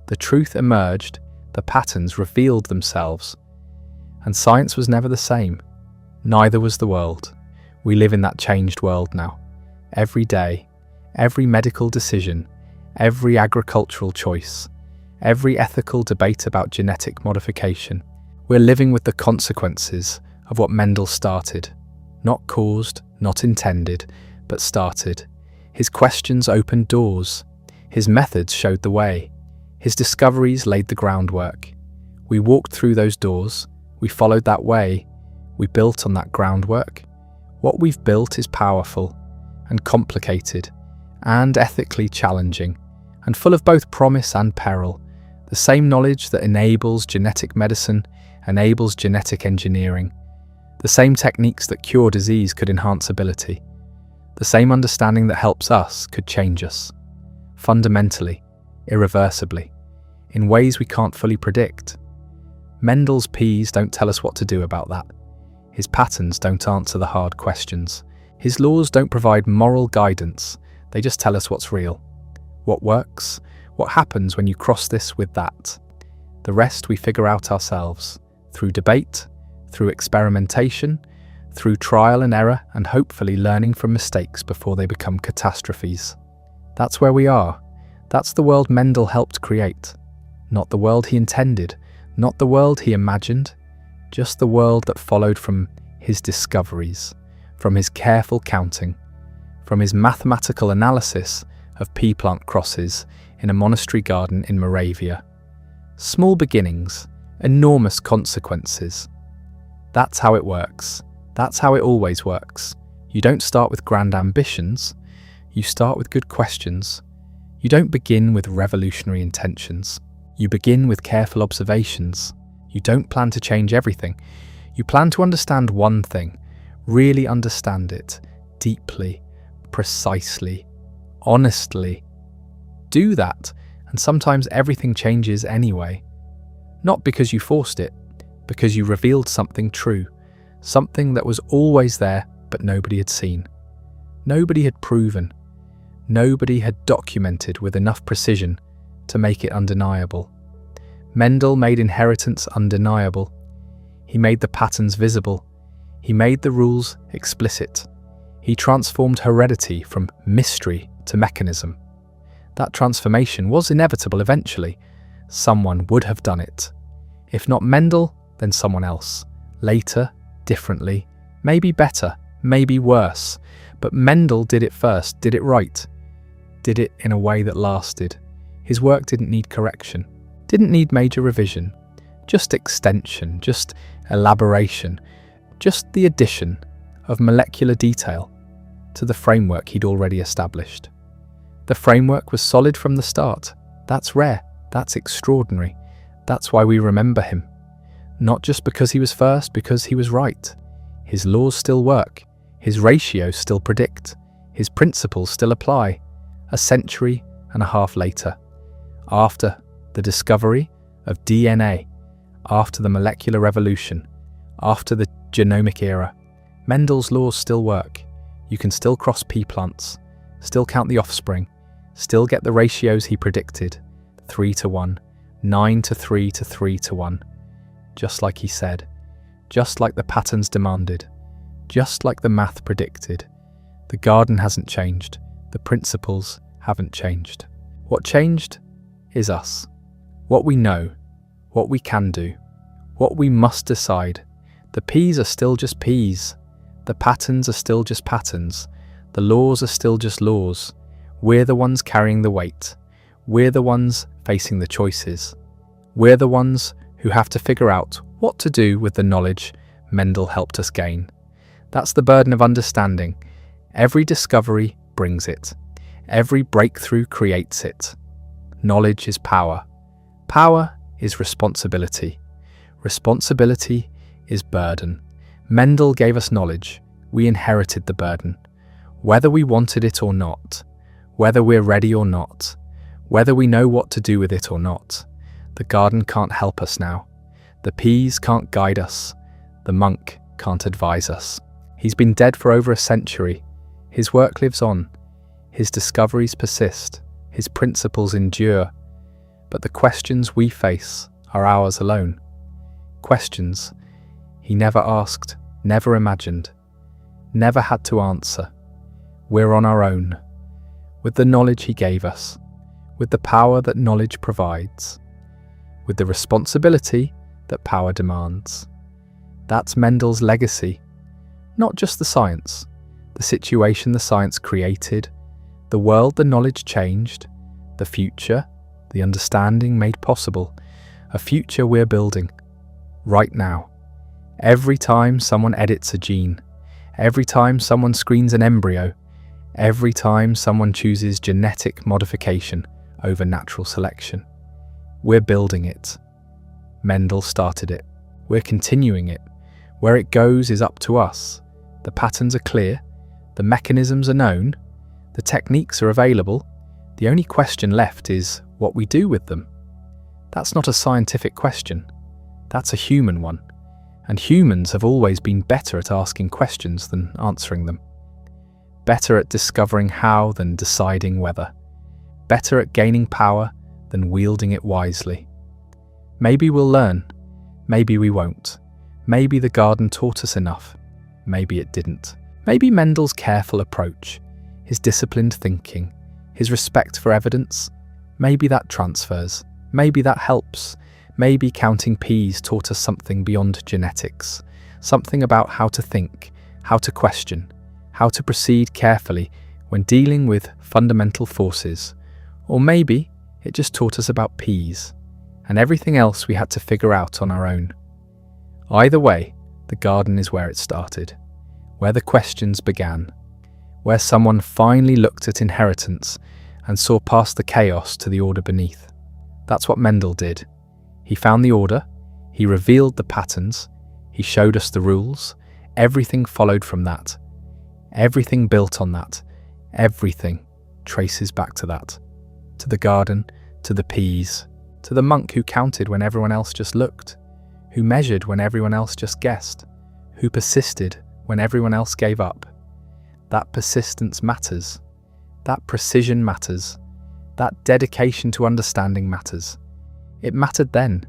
The truth emerged, the patterns revealed themselves. And science was never the same. Neither was the world. We live in that changed world now. Every day, every medical decision, every agricultural choice, every ethical debate about genetic modification, we're living with the consequences of what Mendel started. Not caused, not intended, but started. His questions opened doors. His methods showed the way. His discoveries laid the groundwork. We walked through those doors. We followed that way. We built on that groundwork. What we've built is powerful and complicated and ethically challenging and full of both promise and peril. The same knowledge that enables genetic medicine enables genetic engineering. The same techniques that cure disease could enhance ability. The same understanding that helps us could change us. Fundamentally, irreversibly, in ways we can't fully predict. Mendel's P's don't tell us what to do about that. His patterns don't answer the hard questions. His laws don't provide moral guidance. They just tell us what's real. What works? What happens when you cross this with that? The rest we figure out ourselves, through debate, through experimentation, through trial and error, and hopefully learning from mistakes before they become catastrophes. That's where we are. That's the world Mendel helped create. Not the world he intended, not the world he imagined, just the world that followed from his discoveries, from his careful counting, from his mathematical analysis of pea plant crosses in a monastery garden in Moravia. Small beginnings, enormous consequences. That's how it works. That's how it always works. You don't start with grand ambitions. You start with good questions. You don't begin with revolutionary intentions. You begin with careful observations. You don't plan to change everything. You plan to understand one thing, really understand it, deeply, precisely, honestly. Do that, and sometimes everything changes anyway. Not because you forced it, because you revealed something true, something that was always there but nobody had seen. Nobody had proven. Nobody had documented with enough precision to make it undeniable. Mendel made inheritance undeniable. He made the patterns visible. He made the rules explicit. He transformed heredity from mystery to mechanism. That transformation was inevitable eventually. Someone would have done it. If not Mendel, then someone else. Later, differently, maybe better, maybe worse. But Mendel did it first, did it right. Did it in a way that lasted. His work didn't need correction, didn't need major revision, just extension, just elaboration, just the addition of molecular detail to the framework he'd already established. The framework was solid from the start. That's rare, that's extraordinary. That's why we remember him. Not just because he was first, because he was right. His laws still work, his ratios still predict, his principles still apply. A century and a half later, after the discovery of DNA, after the molecular revolution, after the genomic era, Mendel's laws still work. You can still cross pea plants, still count the offspring, still get the ratios he predicted, 3:1, 9:3 to 3:1, just like he said, just like the patterns demanded, just like the math predicted. The garden hasn't changed. The principles haven't changed. What changed is us. What we know, what we can do, what we must decide. The peas are still just peas. The patterns are still just patterns. The laws are still just laws. We're the ones carrying the weight. We're the ones facing the choices. We're the ones who have to figure out what to do with the knowledge Mendel helped us gain. That's the burden of understanding. Every discovery brings it. Every breakthrough creates it. Knowledge is power. Power is responsibility. Responsibility is burden. Mendel gave us knowledge. We inherited the burden. Whether we wanted it or not, whether we're ready or not, whether we know what to do with it or not, the garden can't help us now. The peas can't guide us. The monk can't advise us. He's been dead for over a century. His work lives on. His discoveries persist. His principles endure. But the questions we face are ours alone. Questions he never asked, never imagined, never had to answer. We're on our own, with the knowledge he gave us, with the power that knowledge provides, with the responsibility that power demands. That's Mendel's legacy. Not just the science, the situation the science created, The world the knowledge changed, the future, the understanding made possible, a future we're building, right now. Every time someone edits a gene, every time someone screens an embryo, every time someone chooses genetic modification over natural selection, we're building it. Mendel started it. We're continuing it. Where it goes is up to us. The patterns are clear, the mechanisms are known, the techniques are available. The only question left is what we do with them. That's not a scientific question. That's a human one. And humans have always been better at asking questions than answering them. Better at discovering how than deciding whether. Better at gaining power than wielding it wisely. Maybe we'll learn. Maybe we won't. Maybe the garden taught us enough. Maybe it didn't. Maybe Mendel's careful approach, his disciplined thinking, his respect for evidence, maybe that transfers. Maybe that helps. Maybe counting peas taught us something beyond genetics, something about how to think, how to question, how to proceed carefully when dealing with fundamental forces. Or maybe it just taught us about peas, and everything else we had to figure out on our own. Either way, the garden is where it started, where the questions began, where someone finally looked at inheritance and saw past the chaos to the order beneath. That's what Mendel did. He found the order, he revealed the patterns, he showed us the rules. Everything followed from that. Everything built on that. Everything traces back to that. To the garden, to the peas, to the monk who counted when everyone else just looked, who measured when everyone else just guessed, who persisted when everyone else gave up. That persistence matters. That precision matters. That dedication to understanding matters. It mattered then.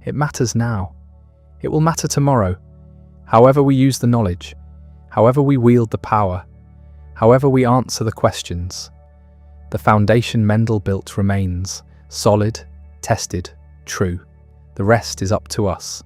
It matters now. It will matter tomorrow. However we use the knowledge, however we wield the power, however we answer the questions, the foundation Mendel built remains solid, tested, true. The rest is up to us.